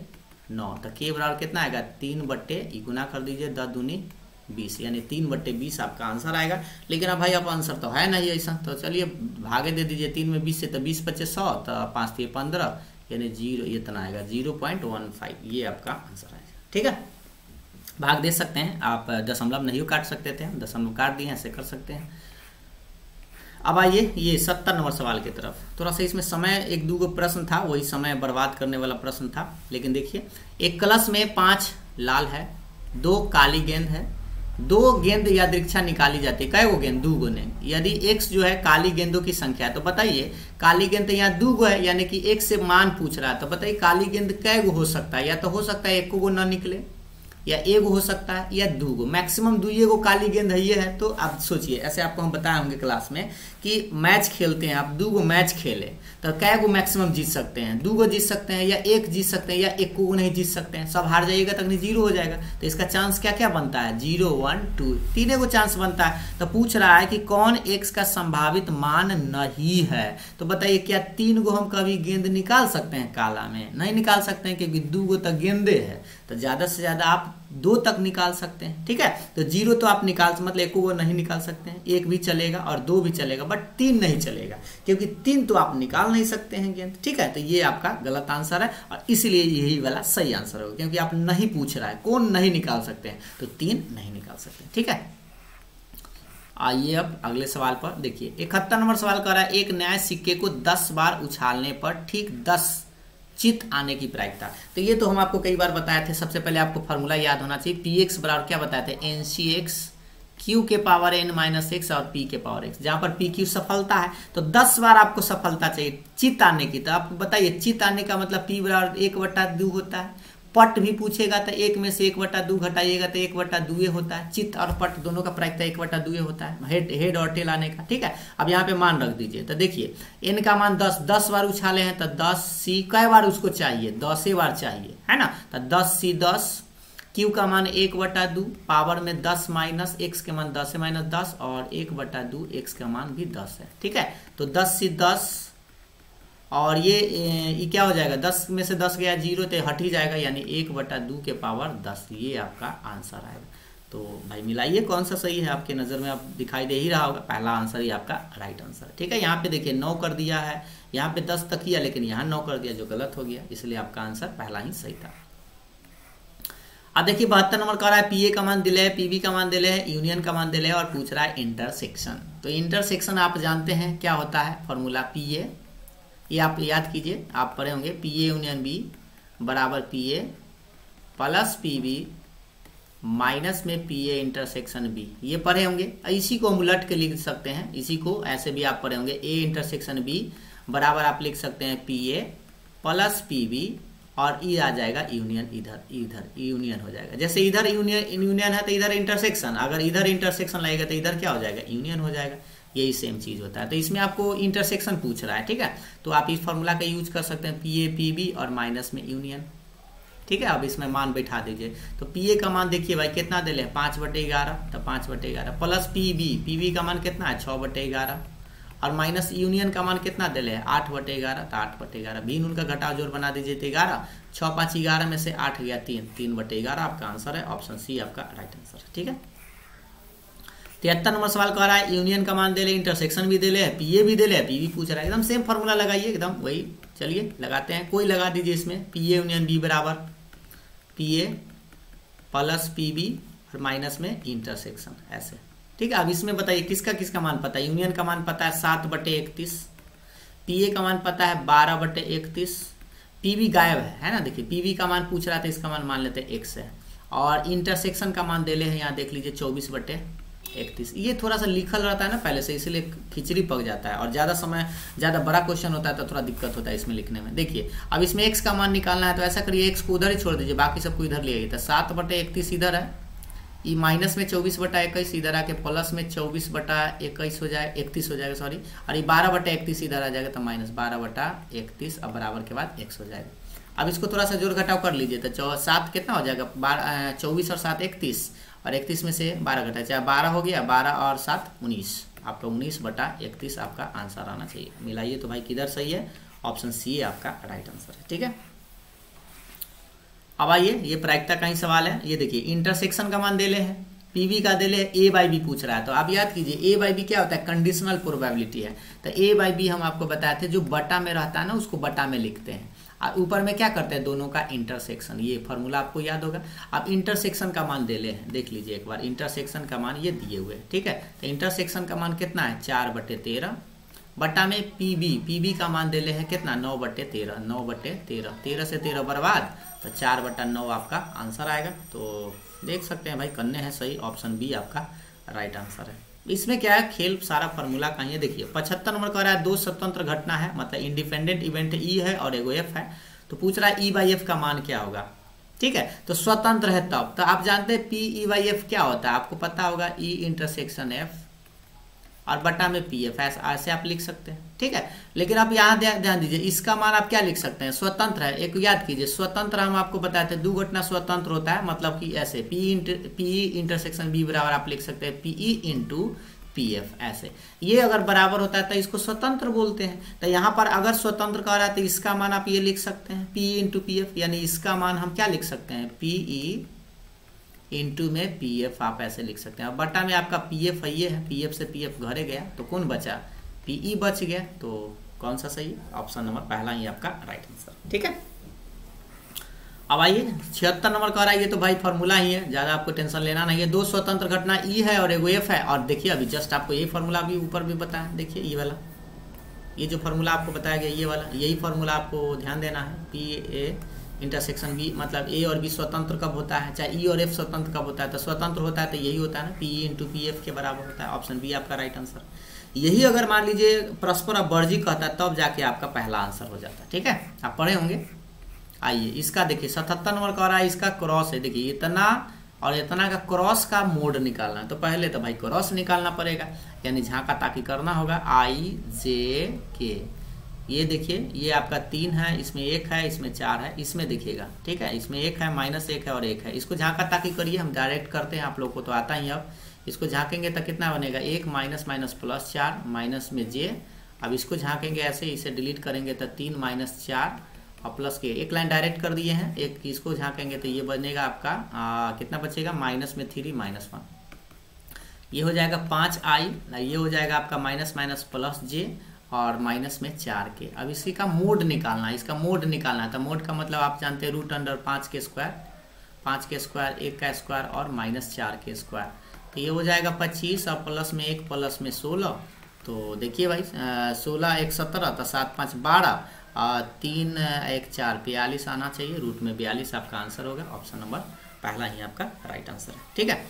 9, तो के बराबर कितना आएगा 3 बट्टे गुना कर दीजिए 10 दूनी 20, यानी 3/20 आपका आंसर आएगा। लेकिन अब भाई अब आंसर तो है नहीं ऐसा, तो चलिए भागे दे दीजिए 3 में 20 से, तो 20 × 100, तो 5 × 15, यानी 0 इतना आएगा 0.15, ये आपका आंसर आएगा, ठीक है। भाग दे सकते हैं आप, दशमलव नहीं काट सकते थे, हम दशमलव काट दिए, ऐसे कर सकते हैं। अब आइए ये 70 नंबर सवाल की तरफ। थोड़ा सा इसमें समय एक दो प्रश्न था, वही समय बर्बाद करने वाला प्रश्न था, लेकिन देखिए एक कलश में 5 लाल है, 2 काली गेंद है, 2 गेंद यादृच्छा निकाली जाती है। कै गो गेंद? 2 गो ने। यदि x जो है काली गेंदों की संख्या है, तो बताइए काली गेंद तो यहाँ 2 गो है, यानी कि x से मान पूछ रहा है, तो बताइए काली गेंद कै गो हो सकता है? या तो हो सकता है 1 गो ना निकले, या 1 हो सकता है, या 2 गो, मैक्सिमम 2 गो काली गेंद है ये है। तो आप सोचिए, ऐसे आपको हम बताए होंगे क्लास में कि मैच खेलते हैं आप, 2 गो मैच खेले तो कै गो मैक्सिमम जीत सकते हैं? 2 गो जीत सकते हैं, या 1 जीत सकते हैं, या 1 को नहीं जीत सकते हैं। सब हार जाइएगा तक नहीं 0 हो जाएगा। तो इसका चांस क्या क्या बनता है? 0, 1, 2, 3 को चांस बनता है। तो पूछ रहा है कि कौन x का संभावित मान नहीं है। तो बताइए क्या 3 गो हम कभी गेंद निकाल सकते हैं काला में? नहीं निकाल सकते हैं, क्योंकि 2 गो तक गेंदे है, तो ज्यादा से ज्यादा आप 2 तक निकाल सकते हैं। ठीक है, तो 0 तो आप निकाल, मतलब 1 को नहीं निकाल सकते हैं, 1 भी चलेगा और 2 भी चलेगा, बट 3 नहीं चलेगा, क्योंकि 3 तो आप निकाल नहीं सकते हैं गेंद। ठीक है, तो ये आपका गलत आंसर है, और इसलिए यही वाला सही आंसर होगा, क्योंकि आप नहीं पूछ रहा है कौन नहीं निकाल सकते हैं, तो 3 नहीं निकाल सकते। ठीक है, आइए अब अगले सवाल पर देखिए। 71 नंबर सवाल कर रहा है, एक नए सिक्के को 10 बार उछालने पर ठीक 10 चित आने की प्रायिकता। तो ये तो हम आपको कई बार बताए थे। सबसे पहले आपको फॉर्मूला याद होना चाहिए, px बराबर क्या बताए थे? ncx q के पावर n माइनस x और p के पावर x। जहां पर pq सफलता है, तो 10 बार आपको सफलता चाहिए चित आने की। तो आप बताइए चित आने का मतलब p बराबर 1/2 होता है। पट भी पूछेगा तो 1 में से 1/2 घटाइएगा तो 1/2 होता है। चित और पट दोनों का प्रायिकता 1/2 होता है, हेड और टेल आने का। ठीक है, अब यहाँ पे मान रख दीजिए। तो देखिए n का मान 10 बार उछाले हैं, तो 10c कै बार उसको चाहिए? 10 बार चाहिए, है ना। तो 10c 10, q का मान 1/2, पावर में 10 माइनस x के मान 10 माइनस 10, और 1/2 x का मान भी 10 है। ठीक है, तो 10c 10, और ये क्या हो जाएगा? 10 में से 10 गया 0, तो हट ही जाएगा, यानी 1/2 के पावर 10। ये आपका आंसर आएगा। तो भाई मिलाइए कौन सा सही है आपके नज़र में, आप दिखाई दे ही रहा होगा। पहला आंसर ही आपका राइट आंसर है। ठीक है, यहाँ पे देखिए 9 कर दिया है, यहाँ पे 10 तक किया, लेकिन यहाँ 9 कर दिया, जो गलत हो गया, इसलिए आपका आंसर पहला ही सही था। अब देखिए 72 नंबर का रहा है, पीए का मान दिले है, पीबी का मान दिले है, यूनियन का मान दिले है, और पूछ रहा है इंटरसेक्शन। तो इंटरसेक्शन आप जानते हैं क्या होता है, फॉर्मूला पीए, ये आप याद कीजिए, आप पढ़े होंगे, पीए यूनियन बी बराबर पीए प्लस पीबी माइनस में पीए इंटरसेक्शन बी, ये पढ़े होंगे। इसी को हम उलट के लिख सकते हैं, इसी को ऐसे भी आप पढ़े होंगे, ए इंटरसेक्शन बी बराबर आप लिख सकते हैं पीए प्लस पीबी, और ई आ जाएगा यूनियन, इधर यूनियन हो जाएगा। जैसे इधर यूनियन है तो इधर इंटरसेक्शन, अगर इधर इंटरसेक्शन लगेगा तो इधर क्या हो जाएगा? यूनियन हो जाएगा। यही सेम चीज होता है। तो इसमें आपको इंटरसेक्शन पूछ रहा है, ठीक है, तो आप इस फॉर्मूला का यूज कर सकते हैं, पीए पीबी और माइनस में यूनियन। ठीक है, अब इसमें मान बैठा दीजिए। तो पीए का मान देखिए भाई कितना दे ले, 5/11, तो 5/11 प्लस पीबी का मान कितना है? 6/11, और माइनस यूनियन का मान कितना दे ले? 8/11, तो 8/11 भी उनका घटाव जोड़ बना दीजिए तो 11, 6 5 11 में से 8 गया 3/11 आपका आंसर है, ऑप्शन सी आपका राइट आंसर है। ठीक है, 73 नंबर सवाल कह रहा है, यूनियन का मान दे ले, इंटरसेक्शन भी दे ले, पीए भी दे ले, पीबी पूछ रहा है, एकदम सेम फॉर्मूला लगाइए, एकदम वही। चलिए लगाते हैं, कोई लगा दीजिए इसमें, पीए यूनियन बी बराबर पीए प्लस पीबी और माइनस में इंटरसेक्शन, ऐसे। ठीक है, अब इसमें बताइए किसका किसका मान पता है? यूनियन का मान पता है 7/31, पीए का मान पता है 12/31, पीबी गायब है ना। देखिए पीबी का मान पूछ रहा था, इसका मान लेते हैं x है, और इंटरसेक्शन का मान दे ले है, यहाँ देख लीजिए 24/31। ये थोड़ा सा लिखल रहता है ना पहले से, इसलिए खिचड़ी पक जाता है, और ज़्यादा बड़ा क्वेश्चन होता है तो थोड़ा दिक्कत होता है इसमें लिखने में। देखिए अब इसमें x का मान निकालना है, तो ऐसा करिए x को उधर ही छोड़ दीजिए, बाकी सबको इधर ले आइए। तो 7/31 इधर है, ये माइनस में 24/21 इधर आके प्लस में 24/21 हो जाए, 31 हो जाएगा सॉरी, और ये 12/31 इधर आ जाएगा, तो माइनस 12/31, अब बराबर के बाद x हो जाएगा। अब इसको थोड़ा सा जोड़ घटाव कर लीजिए, तो 7 कितना हो जाएगा? 24 और 7 31, और 31 में से 12 घटाए, चाहे 12 हो गया, 12 और 7 19, आपका 19/31 आपका आंसर आना चाहिए। मिलाइए तो भाई किधर सही है? ऑप्शन सी आपका राइट आंसर है। ठीक है, अब आइए ये प्रायिकता का ही सवाल है। ये देखिए इंटरसेक्शन का मान दे ले है, पीवी का दे ले, ए बाई बी पूछ रहा है। तो आप याद कीजिए ए बाई बी क्या होता है? कंडीशनल प्रोबेबिलिटी है। तो ए बाई बी हम आपको बताए थे, जो बटा में रहता है ना उसको बटा में लिखते हैं। और ऊपर में क्या करते हैं, दोनों का इंटरसेक्शन। ये फॉर्मूला आपको याद होगा। अब इंटरसेक्शन का मान ले ले, देख लीजिए एक बार, इंटरसेक्शन का मान ये दिए हुए हैं, ठीक है। तो इंटरसेक्शन का मान कितना है, 4/13 बटा में पीबी का मान दे ले हैं कितना, 9/13, 9/13, 13 से 13 बर्बाद, तो 4/9 आपका आंसर आएगा। तो देख सकते हैं भाई, करने हैं सही, ऑप्शन बी आपका राइट आंसर है। इसमें क्या है, खेल सारा फॉर्मूला का ही है। देखिए 75 नंबर कह रहा है 2 स्वतंत्र घटना है, मतलब इंडिपेंडेंट इवेंट ई है और एगो एफ है। तो पूछ रहा है E/F का मान क्या होगा, ठीक है। तो स्वतंत्र है तब, तो आप जानते हैं PE/F क्या होता है, आपको पता होगा, E इंटरसेक्शन F और बटा में PF, ऐसे आप लिख सकते हैं, ठीक है। लेकिन आप यहाँ ध्यान दीजिए, इसका मान आप क्या लिख सकते हैं, स्वतंत्र है। एक याद कीजिए, स्वतंत्र हम आपको बताते हैं 2 घटना स्वतंत्र होता है, मतलब कि ऐसे PE इंटरसेक्शन B बराबर आप लिख सकते हैं PE इंटू PF, ऐसे। ये अगर बराबर होता है तो इसको स्वतंत्र बोलते हैं। तो यहाँ पर अगर स्वतंत्र कह रहा है तो इसका मान आप ये लिख सकते हैं PE इंटू PF, यानी इसका मान हम क्या लिख सकते हैं, PE इंटू में PF, आप ऐसे लिख सकते हैं। और बटा में आपका PF है, ये है, PF से PF घरे गया तो कौन बचा, PE बच गया। तो कौन सा सही है, ऑप्शन नंबर पहला ही आपका राइट आंसर, ठीक है। अब आइए 76 नंबर कह रहा है, ये तो भाई फॉर्मूला ही है, ज्यादा आपको टेंशन लेना नहीं है। 2 स्वतंत्र घटना E है और एगो F है, और देखिए अभी जस्ट आपको यही फॉर्मूला भी ऊपर भी बताया, देखिए ये वाला, ये जो फॉर्मूला आपको बताया गया ये वाला, यही फॉर्मूला आपको ध्यान देना है। PA इंटरसेक्शन B, मतलब A और B स्वतंत्र कब होता है, चाहे E और F स्वतंत्र कब होता है, तो स्वतंत्र होता है तो यही होता है ना, PE इंटू PF के बराबर होता है। ऑप्शन बी आपका राइट आंसर। यही अगर मान लीजिए परस्पर अपवर्जी कहता है तब जाके आपका पहला आंसर हो जाता है, ठीक है, आप पढ़े होंगे। आइए इसका देखिए 77 नंबर कह रहा है, इसका क्रॉस है। देखिए इतना और इतना का क्रॉस का मोड निकालना है, तो पहले तो भाई क्रॉस निकालना पड़ेगा, यानी झांका ताकि करना होगा IJK। ये देखिए ये आपका 3 है, इसमें 1 है, इसमें 4 है, इसमें देखिएगा, ठीक है, इसमें 1 है, -1 है और 1 है। इसको झांका ताकि करिए, हम डायरेक्ट करते हैं, आप लोग को तो आता ही। अब इसको झांकेंगे तो कितना बनेगा, 1 माइनस माइनस प्लस 4 माइनस में J। अब इसको झांकेंगे ऐसे, इसे डिलीट करेंगे तो 3 - 4 और प्लस के, एक लाइन डायरेक्ट कर दिए हैं। एक इसको झांकेंगे तो ये बनेगा आपका कितना बचेगा, माइनस में 3 -1, ये हो जाएगा 5I, ये हो जाएगा आपका माइनस माइनस प्लस J और माइनस में 4 के। अब इसी का मोड निकालना है, इसका मोड निकालना है। तो मोड का मतलब आप जानते हैं √5 के स्क्वायर, 5 के स्क्वायर, 1 का स्क्वायर और -4 के स्क्वायर। तो ये हो जाएगा 25 और प्लस में 1 प्लस में 16। तो देखिए भाई 16 1 17, तो 7 5 12 और 3 1 4 42 आना चाहिए, रूट में 42 आपका आंसर होगा। ऑप्शन नंबर पहला ही आपका राइट आंसर है, ठीक है।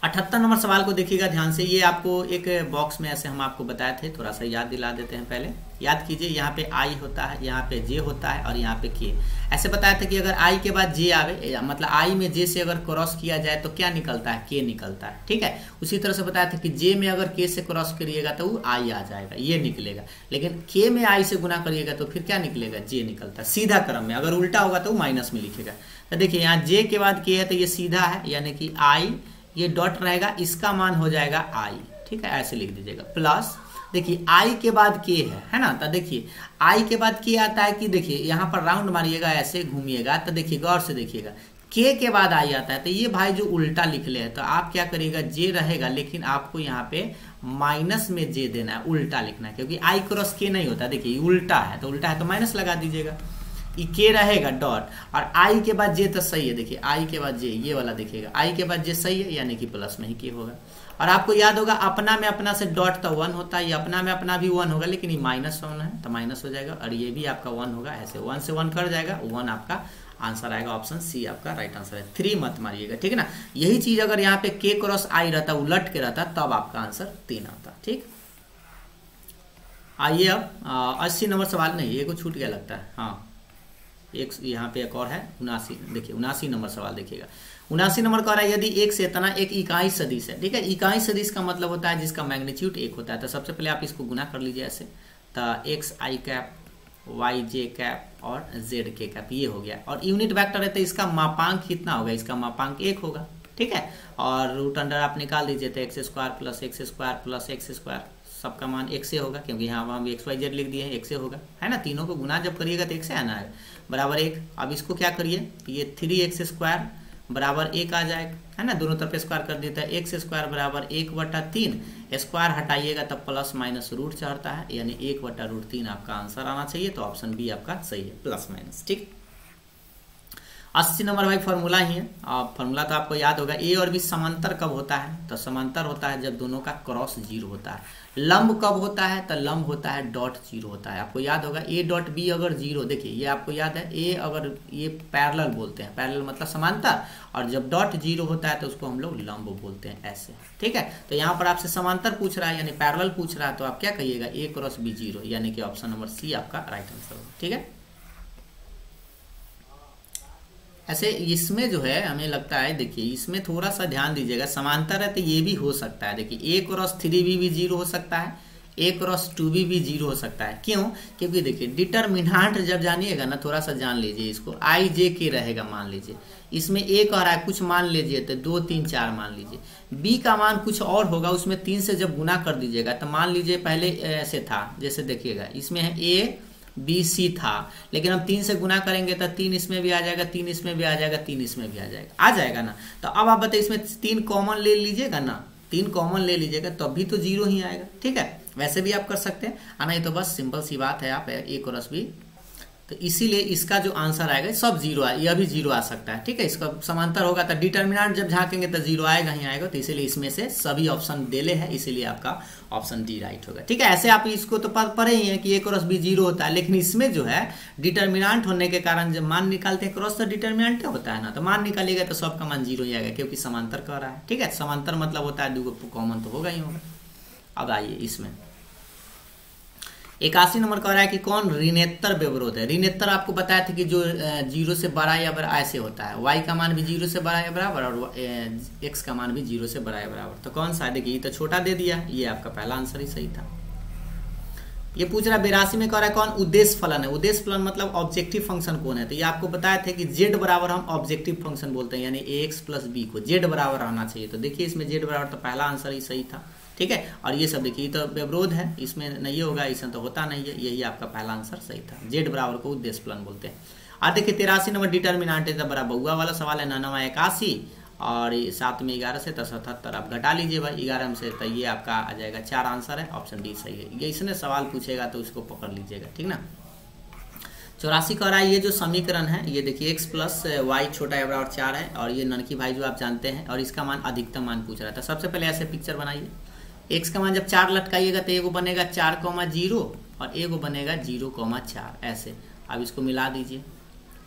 78 नंबर सवाल को देखिएगा ध्यान से। ये आपको एक बॉक्स में ऐसे हम आपको बताए थे, थोड़ा सा याद दिला देते हैं। पहले याद कीजिए, यहाँ पे I होता है, यहाँ पे J होता है और यहाँ पे K। ऐसे बताया था कि अगर I के बाद J आवे, मतलब I में J से अगर क्रॉस किया जाए तो क्या निकलता है, K निकलता है, ठीक है। उसी तरह से बताया था कि J में अगर K से क्रॉस करिएगा तो वो I आ जाएगा, ये निकलेगा। लेकिन K में I से गुना करिएगा तो फिर क्या निकलेगा, J निकलता है, सीधा क्रम में। अगर उल्टा होगा तो वो माइनस में लिखेगा। तो देखिए यहाँ J के बाद K है तो ये सीधा है, यानी कि I, ये डॉट रहेगा, इसका मान हो जाएगा I, ठीक है, ऐसे लिख दीजिएगा। प्लस देखिए I के बाद K है ना, तो देखिए I के बाद K आता है कि देखिए यहाँ पर राउंड मारिएगा, ऐसे घूमिएगा, तो देखिए गौर से देखिएगा K के बाद I आता है। तो ये भाई जो उल्टा लिख ले है, तो आप क्या करिएगा, J रहेगा, लेकिन आपको यहाँ पे माइनस में J देना है, उल्टा लिखना है, क्योंकि I क्रॉस K नहीं होता। देखिए उल्टा है तो माइनस लगा दीजिएगा, ये K रहेगा डॉट, और I के बाद J तो सही है। देखिए I के बाद J, ये वाला देखिएगा, I के बाद J सही है, यानी कि प्लस में ही K होगा। और आपको याद होगा अपना में अपना से डॉट तो 1 होता है, ये अपना में अपना भी 1 होगा, लेकिन ये -1 है तो माइनस हो जाएगा, और ये भी आपका 1 होगा, ऐसे 1 से 1 कर जाएगा, 1 आपका आंसर आएगा। ऑप्शन सी आपका राइट आंसर है, 3 मत मारिएगा, ठीक है ना। यही चीज अगर यहाँ पे K क्रॉस I रहता, उलट के रहता, तब आपका आंसर 3 आता, ठीक। आइए अब 80 नंबर सवाल, नहीं ये को छूट गया लगता है, हाँ एक यहाँ पे एक और है 79। देखिए 79 नंबर सवाल देखिएगा। 79 नंबर कह रहा है, यदि एक से इतना एक इकाई सदिश है, ठीक है। इकाई सदिश का मतलब होता है जिसका मैग्नीट्यूड 1 होता है। तो सबसे पहले आप इसको गुना कर लीजिए ऐसे, तो XI कैप, YJ कैप और ZK कैप, ये हो गया। और यूनिट वेक्टर है तो इसका मापांक कितना होगा, इसका मापांक 1 होगा, ठीक है। और रूट अंडर आप निकाल दीजिए, तो x² + x² + x², सबका मान 1 से होगा, क्योंकि यहाँ हम XYZ लिख दिए हैं, 1 से होगा, है ना। तीनों को गुना जब करिएगा तो 1 से आना है, बराबर 1। अब इसको क्या करिए, ये 3x² बराबर 1 आ जाएगा, है ना। दोनों तरफ स्क्वायर कर देता है, एक्स स्क्वायर बराबर 1/3, स्क्वायर हटाइएगा तब प्लस माइनस रूट चढ़ता है, यानी 1/√3 आपका आंसर आना चाहिए। तो ऑप्शन बी आपका सही है, प्लस माइनस। ठीक, 80 नंबर भाई फॉर्मूला ही है। फॉर्मूला तो आपको याद होगा, ए और बी समांतर कब होता है, तो समांतर होता है जब दोनों का क्रॉस 0 होता है। लंब कब होता है, तो लंब होता है डॉट 0 होता है। आपको याद होगा ए डॉट बी अगर 0, देखिए ये आपको याद है, ए अगर ये पैरेलल बोलते हैं, पैरेलल मतलब समांतर, और जब डॉट 0 होता है तो उसको हम लोग लंब बोलते हैं, ऐसे। ठीक है, तो यहाँ पर आपसे समांतर पूछ रहा है यानी पैरेलल पूछ रहा है, तो आप क्या कहिएगा, ए क्रॉस बी 0, यानी कि ऑप्शन नंबर सी आपका राइट आंसर होगा। ठीक है, ऐसे इसमें जो है हमें लगता है, देखिए इसमें थोड़ा सा ध्यान दीजिएगा, समांतर है तो ये भी हो सकता है। देखिए ए क्रॉस 3b भी 0 हो सकता है, ए क्रॉस 2b भी 0 हो सकता है। क्यों, क्योंकि देखिए डिटरमिनेंट जब जानिएगा ना, थोड़ा सा जान लीजिए इसको, आई जे के रहेगा, मान लीजिए इसमें ए कह रहा है कुछ मान लीजिए, तो 2 3 4 मान लीजिए, बी का मान कुछ और होगा, उसमें 3 से जब गुना कर दीजिएगा तो मान लीजिए पहले ऐसे था, जैसे देखिएगा इसमें है ए बी सी था, लेकिन हम 3 से गुना करेंगे तो 3 इसमें भी आ जाएगा, 3 इसमें भी आ जाएगा, 3 इसमें भी आ जाएगा ना। तो अब आप बताइए इसमें 3 कॉमन ले लीजिएगा ना, 3 कॉमन ले लीजिएगा तो अभी तो 0 ही आएगा। ठीक है, वैसे भी आप कर सकते हैं, नहीं तो बस सिंपल सी बात है, आप ए क्रॉस बी, तो इसीलिए इसका जो आंसर आएगा सब 0 आएगा, यह भी 0 आ सकता है। ठीक है, इसका समांतर होगा तो डिटरमिनेंट जब झांकेंगे तो 0 आएगा ही आएगा, तो इसीलिए इसमें से सभी ऑप्शन देले है, इसीलिए आपका ऑप्शन डी राइट होगा। ठीक है, ऐसे आप इसको तो पढ़े ही हैं कि ए क्रॉस बी 0 होता है, लेकिन इसमें जो है डिटरमिनेंट होने के कारण जब मान निकालते हैं क्रॉस तो डिटरमिनेंट होता है ना, तो मान निकालिएगा तो सबका मान 0 ही आएगा, क्योंकि समांतर कर रहा है। ठीक है, समांतर मतलब होता है 2 कॉमन तो होगा ही होगा। अब आइए इसमें 81 नंबर कह रहा है कि कौन ऋणेत्तर व्यवरोध है। ऋणेत्तर आपको बताया था कि जो 0 से बड़ा या बराबर ऐसे होता है, y का मान भी 0 से बड़ा या बराबर और x का मान भी 0 से बड़ा या बराबर, तो कौन सा है, देखिए तो छोटा दे दिया, ये आपका पहला आंसर ही सही था। ये पूछ रहा है 82 में कह रहा है कौन उद्देश्य फलन है। उद्देश्य फलन मतलब ऑब्जेक्टिव फंक्शन कौन है, तो ये आपको बताया था कि z बराबर हम ऑब्जेक्टिव फंक्शन बोलते हैं, यानी ax + b को z बराबर रहना चाहिए, तो देखिए इसमें z बराबर तो पहला आंसर ही सही था। ठीक है, और ये सब देखिए तो व्यवरोध है, इसमें नहीं होगा, इसमें तो होता नहीं है, यही आपका पहला आंसर सही था, z बराबर को उद्देश्य फलन बोलते हैं। अब देखिए 83 नंबर डिटरमिनेंट है, बड़ा बउआ वाला सवाल है, 9 81 और 7 में 11 से 77, आप घटा लीजिए भाई 11 से, तो ये आपका आ जाएगा 4 आंसर है, ऑप्शन डी सही है। ये इसने सवाल पूछेगा तो उसको पकड़ लीजिएगा, ठीक ना। 84 कह रहा है ये जो समीकरण है, ये देखिए x + y छोटा या बराबर 4 है, और ये ननकी भाई जो आप जानते हैं, और इसका मान अधिकतम मान पूछ रहा था। सबसे पहले ऐसे पिक्चर बनाइए, x का मान जब 4 लटकाइएगा तो एगो बनेगा 4,0 और एगो बनेगा 0,4 ऐसे। अब इसको मिला दीजिए,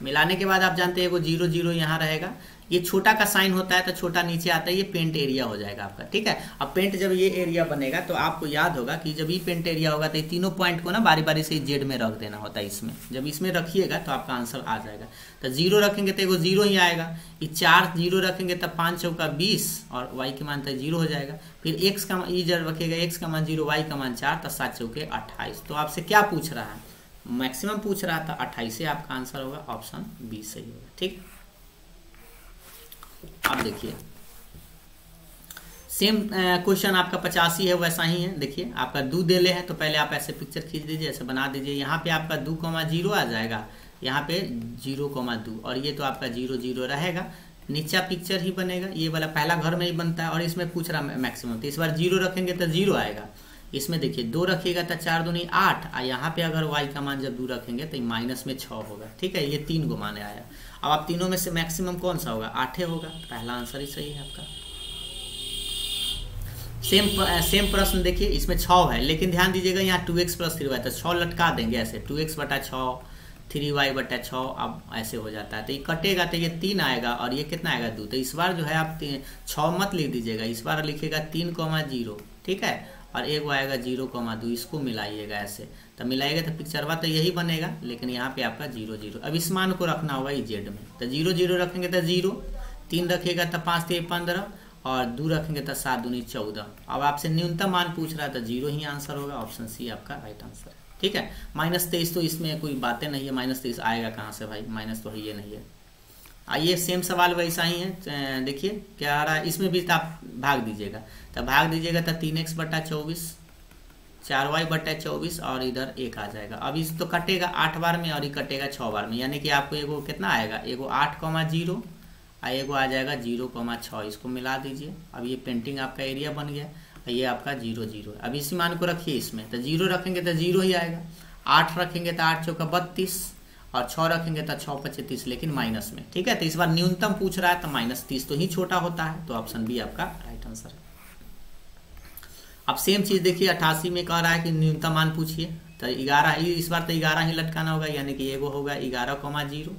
मिलाने के बाद आप जानते हैं एगो 0 0 यहाँ रहेगा, ये छोटा का साइन होता है तो छोटा नीचे आता है, ये पेंट एरिया हो जाएगा आपका। ठीक है, अब पेंट जब ये एरिया बनेगा तो आपको याद होगा कि जब ये पेंट एरिया होगा तो ये तीनों पॉइंट को ना बारी बारी से जेड में रख देना होता है इसमें, जब इसमें रखिएगा तो आपका आंसर आ जाएगा। तो 0 रखेंगे तो एगो 0 ही आएगा, ये 4 0 रखेंगे तो 5 चौका 20 और y के मान तो 0 हो जाएगा। फिर x का मान जब रखिएगा, x का मान 0, y का मान 4, तो 7 चौके 28। तो आपसे क्या पूछ रहा है, मैक्सिमम पूछ रहा था 28 से आपका आंसर होगा ऑप्शन बी सही होगा। ठीक, अब देखिए सेम क्वेश्चन आपका 85 है, वैसा ही है। देखिए आपका 2 देले है, तो पहले आप ऐसे पिक्चर खींच दीजिए, ऐसे बना दीजिए। यहाँ पे आपका 2,0 आ जाएगा, यहाँ पे 0,2 और ये तो आपका 0 0 रहेगा, नीचा पिक्चर ही बनेगा, ये वाला पहला घर में ही बनता है। और इसमें पूछ रहा मैक्सिमम, तो इस बार 0 रखेंगे तो 0 आएगा। इसमें देखिए 2 रखिएगा तो 4 दूनी 8, और यहाँ पे अगर y का मान जब 2 रखेंगे तो माइनस में 6 होगा। ठीक है, ये 3 को माने आया। अब आप तीनों में से मैक्सिमम कौन सा होगा, 8 होगा, पहला आंसर ही सही है आपका। सेम प्रश्न देखिए, इसमें 6 है, लेकिन ध्यान दीजिएगा यहाँ 2x + 3y, तो 6 लटका देंगे ऐसे, 2x/6 3y/6, अब ऐसे हो जाता है। तो ये कटेगा तो ये 3 आएगा, और ये कितना आएगा 2। तो इस बार जो है आप 6 मत लिख दीजिएगा, इस बार लिखिएगा 3,0, ठीक है, और एगो आएगा 0,2, इसको मिलाइएगा ऐसे। तो मिलाइएगा तो पिक्चरवा तो यही बनेगा, लेकिन यहाँ पे आपका 0 0। अब इस मान को रखना होगा जेड में, तो 0 0 रखेंगे तो 0, 3 रखेगा तो 5 3 15, और 2 रखेंगे तो 7 दूनी 14। अब आपसे न्यूनतम मान पूछ रहा है तो 0 ही आंसर होगा, ऑप्शन सी आपका राइट आंसर है। ठीक है, -23 तो इसमें कोई बातें नहीं है, -23 आएगा कहाँ से भाई, माइनस तो है ये नहीं है। आइए सेम सवाल वैसा ही है, देखिए क्या आ रहा है, इसमें भी आप भाग दीजिएगा, तो भाग दीजिएगा तो 3x/24, 4y/24 और इधर 1 आ जाएगा। अब इस तो कटेगा 8 बार में और ये कटेगा 6 बार में, यानी कि आपको एगो कितना आएगा, एगो 8,0 एगो आ जाएगा 0,6, इसको मिला दीजिए। अब ये पेंटिंग आपका एरिया बन गया, ये आपका 0 0। अब इसी मान को रखिए इसमें, तो 0 रखेंगे तो 0 ही आएगा, 8 रखेंगे तो 8 चौका 32, और 6 रखेंगे तो 6 5 30, लेकिन माइनस में। ठीक है, तो इस बार न्यूनतम पूछ रहा है तो -30 तो ही छोटा होता है, तो ऑप्शन बी आपका राइट आंसर है। अब सेम चीज देखिए 88 में कह रहा है कि न्यूनतम मान पूछिए, तो 11 ही, इस बार तो 11 ही लटकाना होगा, यानी कि एगो होगा 11,0,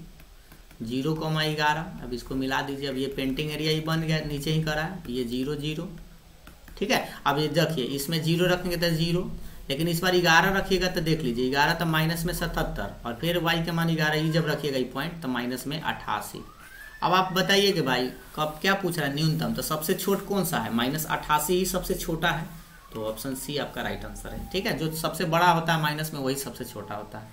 0,11। अब इसको मिला दीजिए। अब ये पेंटिंग एरिया ही बन गया, नीचे ही करा है, ये 0 0। ठीक है, अब ये देखिए इसमें 0 रखेंगे तो 0, लेकिन इस बार 11 रखिएगा तो देख लीजिए 11 तो माइनस में 77, और फिर y के मान 11 ही जब रखिएगा ये पॉइंट, तो माइनस में 88। अब आप बताइए कि भाई कब क्या पूछ रहा है न्यूनतम, तो सबसे छोट कौन सा है, -88 ही सबसे छोटा है, तो ऑप्शन सी आपका राइट आंसर है। ठीक है, जो सबसे बड़ा होता है माइनस में वही सबसे छोटा होता है।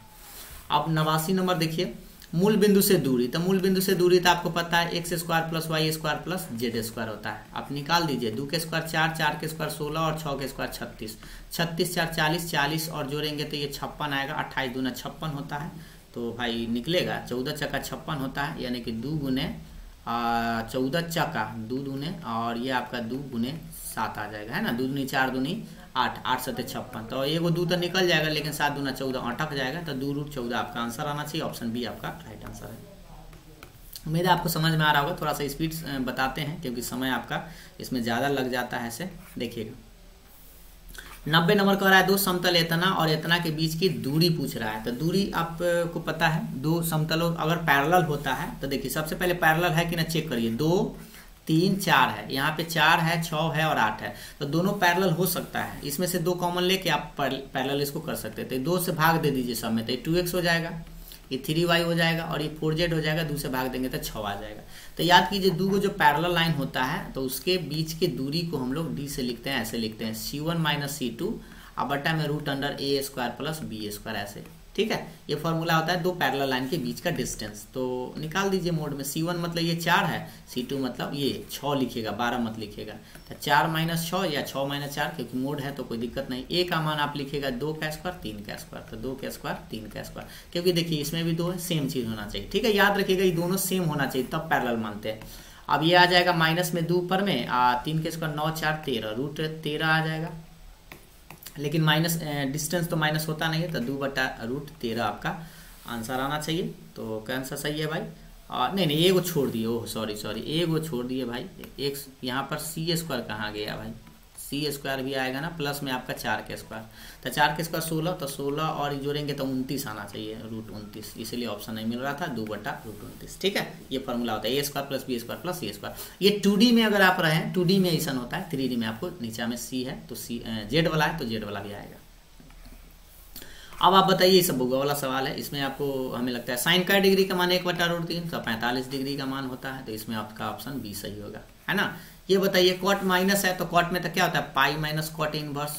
अब 89 नंबर देखिए, मूल बिंदु से दूरी, तो मूल बिंदु से दूरी तो आपको पता है x² + y² + z² होता है। आप निकाल दीजिए, 2 के स्क्वायर 4, 4 के स्क्वायर 16 और 6 के स्क्वायर 36, 36 4 40, 40 और जोड़ेंगे तो ये 56 आएगा, 28 दूना 56 होता है, तो भाई निकलेगा 14 चक्का 56 होता है, यानी कि 2 गुने 14 चक्का 2 दूने, और ये आपका 2 गुने 7 आ जाएगा, है ना, 2 दूनी 4 दूनी 8, 8 7 56, तो एगो 2 तो निकल जाएगा, लेकिन 7 दूना 14 अटक जाएगा, तो 2√14 आपका आंसर आना चाहिए। ऑप्शन बी आपका राइट आंसर है। उम्मीद है आपको समझ में आ रहा होगा, थोड़ा सा स्पीड बताते हैं क्योंकि समय आपका इसमें ज़्यादा लग जाता है। ऐसे देखिएगा 90 नंबर कह रहा है, दो समतल इतना और इतना के बीच की दूरी पूछ रहा है। तो दूरी आपको पता है, दो समतलों अगर पैरेलल होता है तो देखिए सबसे पहले पैरेलल है कि ना चेक करिए, 2 3 4 है, यहाँ पे 4 है, 6 है और 8 है, तो दोनों पैरेलल हो सकता है। इसमें से 2 कॉमन लेके आप पैरेलल इसको कर सकते थे। 2 से भाग दे दीजिए सब में, तो ये 2x हो जाएगा, ये 3y हो जाएगा और ये 4z हो जाएगा, 2 से भाग देंगे तो 6 आ जाएगा। तो याद कीजिए 2 जो पैरेलल लाइन होता है तो उसके बीच की दूरी को हम लोग d से लिखते हैं, ऐसे लिखते हैं C1 - C2 अब बटा में √a² + b², ऐसे। ठीक है, ये फॉर्मूला होता है दो पैरेलल लाइन के बीच का डिस्टेंस। तो निकाल दीजिए मोड में, C1 मतलब ये 4 है, C2 मतलब ये 6 लिखिएगा, 12 मत लिखिएगा, तो 4 - 6 या 6 - 4, क्योंकि मोड है तो कोई दिक्कत नहीं। a का मान आप लिखिएगा 2 का स्क्वायर 3 का स्क्वायर, तो 2 का स्क्वायर 3 का स्क्वायर, क्योंकि देखिए इसमें भी 2 है, सेम चीज होना चाहिए। ठीक है, याद रखिएगा ये दोनों सेम होना चाहिए तब पैरेलल मानते हैं। अब ये आ जाएगा माइनस में 2 ऊपर में 3 के स्क्वायर 9 4 13, √13 आ जाएगा, लेकिन माइनस डिस्टेंस तो माइनस होता नहीं है, तो 2/√13 आपका आंसर आना चाहिए। तो कौन सा सही है भाई? नहीं एगो छोड़ दिए, ओह सॉरी एगो छोड़ दिए भाई, एक यहाँ पर c² कहाँ गया भाई, c² भी आएगा ना, प्लस में आपका 4 के स्क्वायर, तो 4 के स्क्वायर 16, तो 16 और जोड़ेंगे तो 29 आना चाहिए, √29, इसलिए ऑप्शन नहीं मिल रहा था, 2/√29। ठीक है, ये फॉर्मूला होता है a² + b² + c²। ये 2D में अगर आप रहे हैं, 2D में ऐसा होता है, 3D में आपको नीचे में c है तो z वाला है तो z वाला भी आएगा। अब आप बताइए, ये सब भूगोल वाला सवाल है, इसमें आपको हमें लगता है साइन का डिग्री का मान 1/√3 तो 45 डिग्री का मान होता है, तो इसमें आपका ऑप्शन बी सही होगा, है ना। ये बताइए कॉट माइनस है, तो कॉट में तो क्या होता है, पाई - कॉट इनवर्स,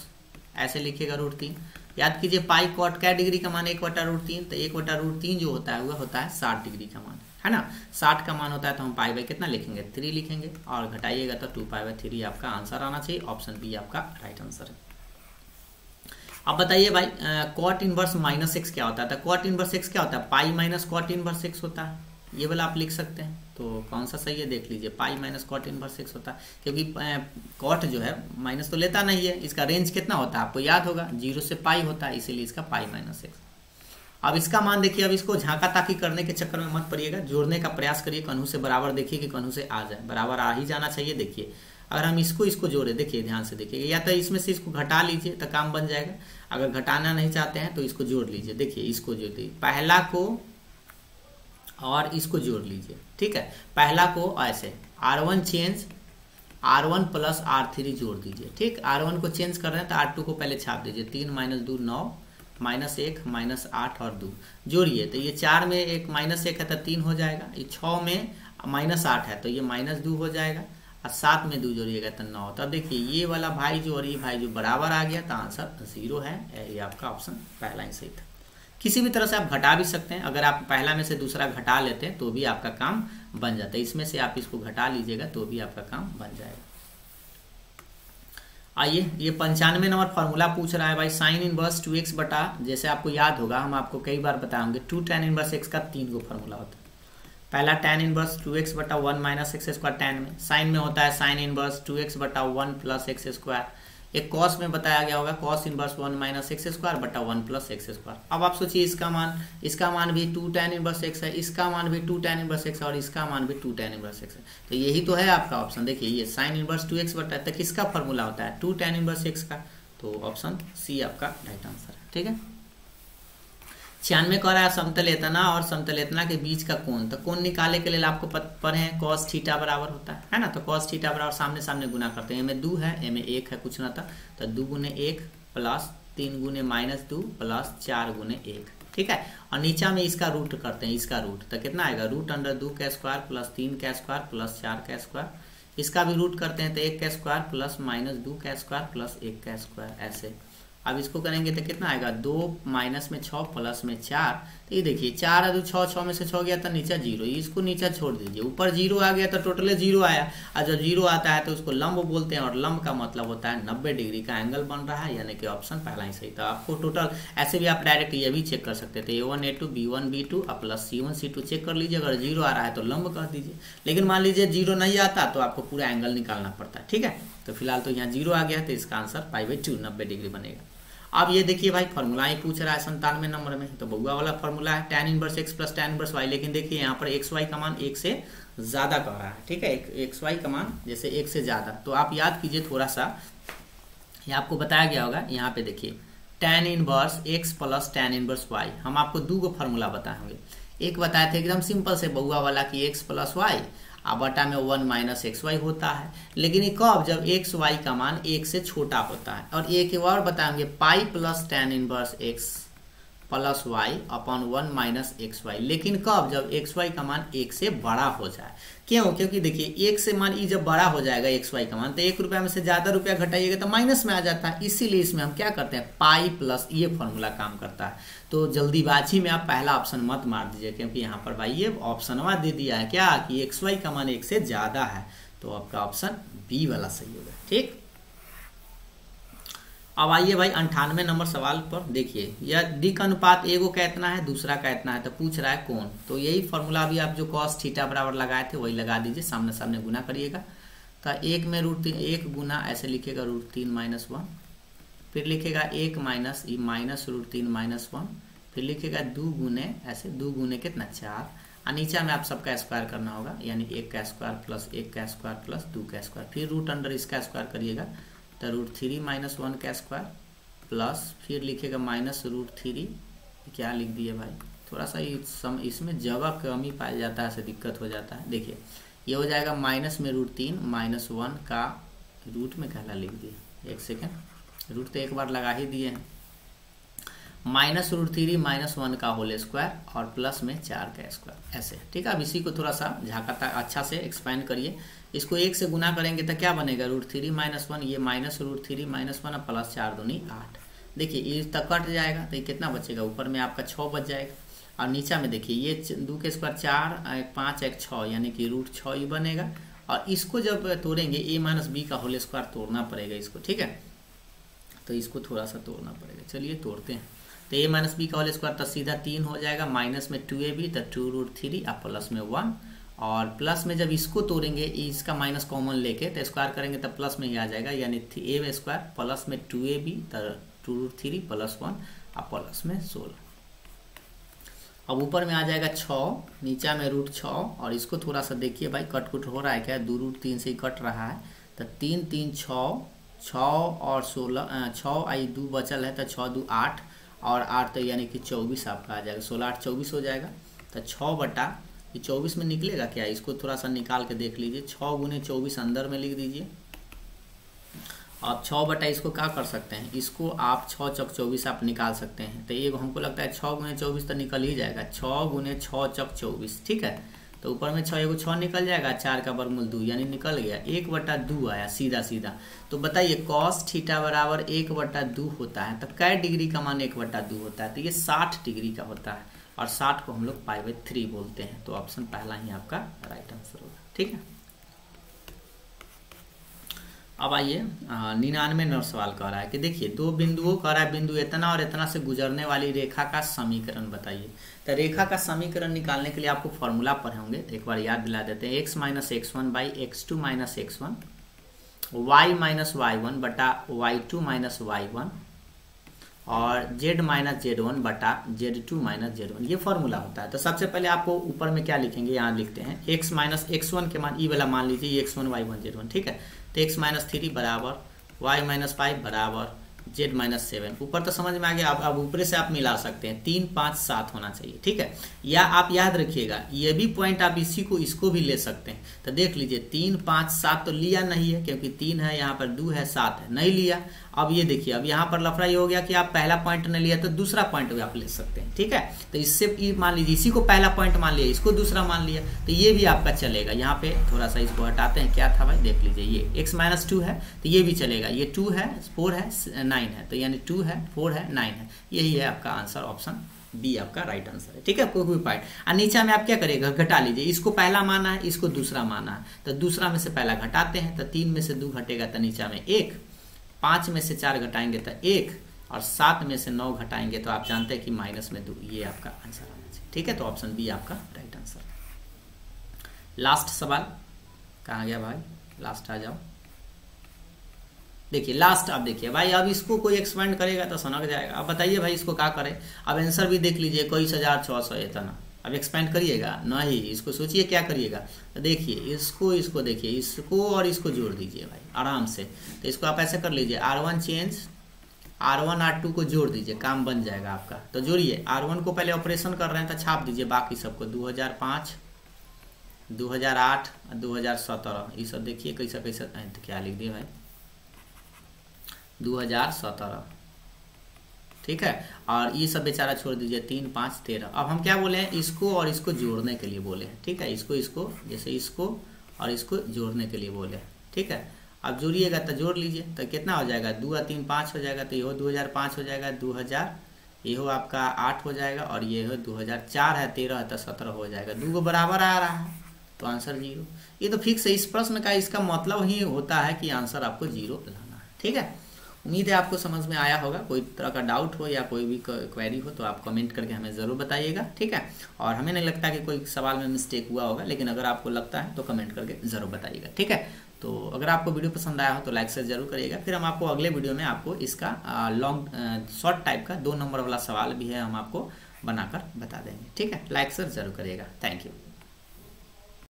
ऐसे लिखिएगा √3। याद कीजिए पाई कॉट क्या डिग्री का मान 1/√3, तो 1/√3 जो होता है वह होता है 60 डिग्री का मान, है ना। 60 का मान होता है तो हम पाई बाई कितना लिखेंगे, 3 लिखेंगे, और घटाइएगा तो 2π/3 आपका आंसर आना चाहिए। ऑप्शन बी आपका राइट आंसर है। अब बताइए भाई कॉट इनवर्स -x क्या होता है, तो कॉट इनवर्स x क्या होता है, पाई - कॉट इनवर्स x होता है, ये वाला आप लिख सकते हैं। तो कौन सा सही है देख लीजिए, पाई - कॉट इनवर्स x होता है, क्योंकि कॉट जो है माइनस तो लेता नहीं है, इसका रेंज कितना होता है आपको याद होगा, 0 से पाई होता है, इसीलिए इसका पाई - x। अब इसका मान देखिए, अब इसको झांका ताकी करने के चक्कर में मत पड़िएगा, जोड़ने का प्रयास करिए, कन्हू से बराबर देखिए कि कन्हू से आ जाए, बराबर आ ही जाना चाहिए। देखिए अगर हम इसको जोड़े, देखिए ध्यान से देखिए, या तो इसमें से इसको घटा लीजिए तो काम बन जाएगा, अगर घटाना नहीं चाहते हैं तो इसको जोड़ लीजिए। देखिए इसको जोड़ दीजिए, पहला को और इसको जोड़ लीजिए। ठीक है, पहला को ऐसे R1 चेंज R1 + R3 जोड़ दीजिए। ठीक, R1 को चेंज कर रहे हैं तो R2 को पहले छाप दीजिए, 3 - 2 9 -1 -8 और 2 जोड़िए, तो ये 4 में एक -1 है तो 3 हो जाएगा, ये 6 में -8 है तो ये -2 हो जाएगा, और 7 में 2 जोड़िएगा तो 9। तब देखिए ये वाला भाई जो और ये भाई जो बराबर आ गया, तो आंसर 0 है, ये आपका ऑप्शन पहला ही सही था। किसी भी तरह से आप घटा भी सकते हैं, अगर आप पहला में से दूसरा घटा लेते हैं तो भी आपका काम बन जाता है, इसमें से आप इसको घटा लीजिएगा तो भी आपका काम बन जाएगा। आइए, ये 95 नंबर फॉर्मूला पूछ रहा है भाई, साइन इनवर्स 2x बटा, जैसे आपको याद होगा हम आपको कई बार बताएंगे 2 tan इनवर्स x का 3 गो फॉर्मूला होता है। पहला tan इनवर्स 2x बटा 1 माइनस एक्स स्क्वायर tan में, साइन में होता है साइन इनवर्स 2x बटा 1 प्लस एक्स स्क्वायर, एक कॉस में बताया गया होगा cos inverse 1 minus x square बटा 1 प्लस एक्स स्क्वायर। अब आप सोचिए इसका मान भी 2 tan इनवर्स एक्स है, इसका मान भी 2 tan इनवर्स एक्स है और इसका मान भी 2 tan इनवर्स एक्स है। तो यही तो है आपका ऑप्शन। देखिए ये साइन इनवर्स 2x बटा तो किसका फॉर्मूला होता है 2 tan इनवर्स एक्स का, तो ऑप्शन सी आपका राइट आंसर है। ठीक है, 96 कह रहा है समतलेतना और समतलेतना के बीच का कोण, तो कोण निकालने के लिए आपको पढ़े हैं cos थीटा बराबर होता है ना, तो cos थीटा बराबर सामने सामने गुना करते हैं, एमे 2 है एमे 1 है कुछ ना था, तो 2 गुने 1 प्लस 3 गुने माइनस 2 प्लस 4 गुने 1। ठीक है, और नीचा में इसका रूट करते हैं, इसका रूट तो कितना आएगा रूट अंडर 2 का स्क्वायर प्लस 3 का स्क्वायर प्लस 4 का स्क्वायर, इसका भी रूट करते हैं तो 1 का स्क्वायर प्लस माइनस 2 का स्क्वायर प्लस 1 का स्क्वायर ऐसे। अब इसको करेंगे तो कितना आएगा 2 माइनस में 6 प्लस में 4, तो ये देखिए 4 है तो 6 में से 6 गया तो नीचा 0, इसको नीचा छोड़ दीजिए, ऊपर 0 आ गया तो टोटल 0 आया, और जब 0 आता है तो उसको लंब बोलते हैं, और लंब का मतलब होता है 90 डिग्री का एंगल बन रहा है, यानी कि ऑप्शन पहला ही सही था। आपको टोटल ऐसे भी आप डायरेक्ट ये भी चेक कर सकते थे, A1 A2 B1 B2 और प्लस C1 C2 चेक कर लीजिए, अगर 0 आ रहा है तो लंब कर दीजिए, लेकिन मान लीजिए 0 नहीं आता तो आपको पूरा एंगल निकालना पड़ता है। ठीक है, तो फिलहाल तो यहाँ 0 आ गया है तो इसका आंसर π/2 90 डिग्री बनेगा। अब ये देखिए भाई फॉर्मूला ही पूछ रहा है 97 नंबर में, तो बउआ वाला फॉर्मूला है tan inverse x plus tan inverse y, लेकिन देखिए यहाँ पर xy का मान 1 से ज़्यादा कह रहा है। ठीक है, xy का मान जैसे 1 से ज़्यादा, तो आप याद कीजिए थोड़ा सा, ये आपको बताया गया होगा, यहाँ पे देखिए tan inverse x plus tan inverse y, हम आपको 2 गो फॉर्मूला बताएंगे। एक बताए थे एकदम सिंपल से बउआ वाला कि x प्लस y अब बटा में 1 माइनस एक्स वाई होता है, लेकिन ये कब जब एक्स वाई का मान 1 से छोटा होता है। और एक और बताएंगे pi plus tan inverse x plus y upon 1 minus x y, लेकिन कब जब एक्स वाई का मान 1 से बड़ा हो जाए। क्यों? क्योंकि देखिए 1 से मान जब बड़ा हो जाएगा एक्स वाई का मान, तो 1 रुपया में से ज़्यादा रुपया घटाइएगा तो माइनस में आ जाता है, इसीलिए इसमें हम क्या करते हैं पाई प्लस ये फॉर्मूला काम करता है। तो जल्दीबाजी में आप पहला ऑप्शन मत मार दीजिए, क्योंकि यहाँ पर भाई ये ऑप्शनवा दे दिया है क्या कि एक्स वाई का मान 1 से ज़्यादा है, तो आपका ऑप्शन बी वाला सही होगा। ठीक, अब आइए भाई 98 नंबर सवाल पर देखिए, यह डी का अनुपात एगो का इतना है दूसरा का इतना है, तो पूछ रहा है कौन, तो यही फॉर्मूला भी आप जो cos थीटा बराबर लगाए थे वही लगा दीजिए, सामने सामने गुना करिएगा, तो 1 में √3 1 गुना ऐसे लिखेगा √3 माइनस 1, फिर लिखेगा 1 माइनस ई माइनस √3 माइनस 1, फिर लिखेगा 2 गुने ऐसे 2 गुने कितना 4, और नीचे में आप सबका स्क्वायर करना होगा, यानी 1 का स्क्वायर प्लस 1 का स्क्वायर प्लस 2 का स्क्वायर, फिर रूट अंडर इसका स्क्वायर करिएगा तो √3 माइनस 1 का स्क्वायर प्लस फिर लिखेगा माइनस √3, क्या लिख दिए भाई, थोड़ा सा इसमें जगह कमी पाया जाता है, ऐसे दिक्कत हो जाता है। देखिए ये हो जाएगा माइनस में √3 माइनस 1 का रूट में कहला लिख दिए, एक सेकेंड, रूट तो एक बार लगा ही दिए हैं, माइनस √3 माइनस 1 का होल स्क्वायर और प्लस में 4 का स्क्वायर ऐसे। ठीक है, अब इसी को थोड़ा सा झाँकाता अच्छा से एक्सपेंड करिए, इसको 1 से गुना करेंगे तो क्या बनेगा √3 माइनस 1, ये माइनस √3 माइनस 1 प्लस 4 दूनी 8। देखिए ये तक कट जाएगा तो ये कितना बचेगा, ऊपर में आपका 6 बच जाएगा, और नीचा में देखिए ये 2 के स्क्वायर 4 5 1 6 यानी कि √6 ही बनेगा, और इसको जब तोड़ेंगे a माइनस बी का होल स्क्वायर तोड़ना पड़ेगा इसको। ठीक है, तो इसको थोड़ा सा तोड़ना पड़ेगा, चलिए तोड़ते हैं, तो a माइनस बी का होल स्क्वायर तो सीधा 3 हो जाएगा, माइनस में 2ab तो 2√3 और प्लस में 1, और प्लस में जब इसको तोड़ेंगे इसका माइनस कॉमन लेके तो स्क्वायर करेंगे तो प्लस में ही आ जाएगा, यानी a स्क्वायर प्लस में 2ab तो 2√3 प्लस 1 और प्लस में 16। अब ऊपर में आ जाएगा 6, नीचा में √6, और इसको थोड़ा सा देखिए भाई कट कुट हो रहा है क्या, 2√3 से ही कट रहा है, तो 3 3 6 और 16 6 आई 2 बचल है तो 6 2 8 और 8 तो यानी कि 24 आपका आ जाएगा, 16 8 24 हो जाएगा, तो 6 बटा ये 24 में निकलेगा क्या, इसको थोड़ा सा निकाल के देख लीजिए, 6 गुने 24 अंदर में लिख दीजिए, आप 6 बटा इसको क्या कर सकते हैं, इसको आप 6 चौक 24 आप निकाल सकते हैं, तो ये हमको लगता है 6 गुने 24 तो निकल ही जाएगा, 6 गुने 6 चौक 24। ठीक है, तो ऊपर में 6 एगो 6 निकल जाएगा, 4 का वर्गमूल 2 यानी निकल गया, 1/2 आया सीधा सीधा। तो बताइए cos थीटा बराबर 1/2 होता है, तब कै डिग्री का मान 1/2 होता है, तो ये 60 डिग्री का होता है, और 60 को हम लोग π/3 बोलते हैं, तो ऑप्शन पहला ही आपका राइट आंसर होगा। ठीक है, अब आइए 99 नंबर सवाल कह रहा है कि देखिए दो बिंदुओं कह रहा है, बिंदु इतना और इतना से गुजरने वाली रेखा का समीकरण बताइए। तो रेखा का समीकरण निकालने के लिए आपको फॉर्मूला पढ़े होंगे, एक बार याद दिला देते हैं। x minus x1 by x2 minus x1, y minus y1 बटा y2 माइनस y1 और z माइनस z1 बटा z2 माइनस z1, ये फॉर्मूला होता है। तो सबसे पहले आपको ऊपर में क्या लिखेंगे, यहाँ लिखते हैं x माइनस x1 के मान, ई वाला मान लीजिए x1 y1 z1, ठीक है। तो x माइनस 3 बराबर y माइनस 5 बराबर z माइनस 7, ऊपर तो समझ में आ गया। अब ऊपर से आप मिला सकते हैं, 3 5 7 होना चाहिए, ठीक है। या आप याद रखिएगा ये भी पॉइंट आप इसी को इसको भी ले सकते हैं। तो देख लीजिए 3 5 7 तो लिया नहीं है, क्योंकि 3 है यहाँ पर, 2 है, 7 है, नहीं लिया। अब ये देखिए, अब यहाँ पर लफड़ा ये हो गया कि आप पहला पॉइंट नहीं लिया तो दूसरा पॉइंट भी आप ले सकते हैं, ठीक है। तो इससे मान लीजिए इसी को पहला पॉइंट मान लिया, इसको दूसरा मान लिया, तो ये भी आपका चलेगा। यहाँ पे थोड़ा सा इसको हटाते हैं, क्या था भाई, देख लीजिए ये x माइनस 2 है तो ये भी चलेगा, ये 2 है, 4 है, 9 है, तो यानी 2 है, 4 है, 9 है, यही है आपका आंसर, ऑप्शन बी आपका राइट आंसर है, ठीक है। कोई भी पॉइंट और नीचे में आप क्या करेगा, घटा लीजिए, इसको पहला माना है, इसको दूसरा माना है, तो दूसरा में से पहला घटाते हैं, तो 3 में से 2 घटेगा तो नीचे में 1, 5 में से 4 घटाएंगे तो 1 और 7 में से 9 घटाएंगे तो आप जानते हैं कि माइनस में 2, ये आपका आंसर आना चाहिए, ठीक है। तो ऑप्शन बी आपका राइट आंसर। लास्ट सवाल कहाँ गया भाई, लास्ट आ जाओ। देखिए लास्ट, अब देखिए भाई, अब इसको कोई एक्सपेंड करेगा तो सनक जाएगा। अब बताइए भाई इसको क्या करें, अब आंसर भी देख लीजिए, 21,600 इतना। अब एक्सपेंड करिएगा नहीं, इसको सोचिए क्या करिएगा। तो देखिए इसको देखिए, इसको और इसको जोड़ दीजिए भाई आराम से। तो इसको आप ऐसे कर लीजिए, R1 चेंज R1 R2 को जोड़ दीजिए, काम बन जाएगा आपका। तो जोड़िए, R1 को पहले ऑपरेशन कर रहे हैं तो छाप दीजिए, बाकी सबको 2005 2008 2017, ये सब देखिए कैसा कैसा, तो क्या लिख दिए भाई 2017, ठीक है। और ये सब बेचारा छोड़ दीजिए, 3 5 13। अब हम क्या बोले हैं, इसको और इसको जोड़ने के लिए बोले हैं, ठीक है। इसको जैसे इसको और इसको जोड़ने के लिए बोले हैं, ठीक है। अब जोड़िएगा तो जोड़ लीजिए, तो कितना हो जाएगा, 2 और 3 5 हो जाएगा, तो ये हो 2005 हो जाएगा, 2000 ये हो आपका 8 हो जाएगा, और ये हो 2004 है, 13 है तो 17 हो जाएगा। 2 को बराबर आ रहा है तो आंसर 0। ये तो फिक्स है, इस प्रश्न का इसका मतलब ही होता है कि आंसर आपको 0 लाना है, ठीक है। उम्मीद है आपको समझ में आया होगा। कोई तरह का डाउट हो या कोई भी क्वेरी हो तो आप कमेंट करके हमें ज़रूर बताइएगा, ठीक है। और हमें नहीं लगता कि कोई सवाल में मिस्टेक हुआ होगा, लेकिन अगर आपको लगता है तो कमेंट करके ज़रूर बताइएगा, ठीक है। तो अगर आपको वीडियो पसंद आया हो तो लाइक शेयर जरूर करिएगा। फिर हम आपको अगले वीडियो में आपको इसका शॉर्ट टाइप का 2 नंबर वाला सवाल भी है, हम आपको बनाकर बता देंगे, ठीक है। लाइक शेयर जरूर करिएगा। Thank you.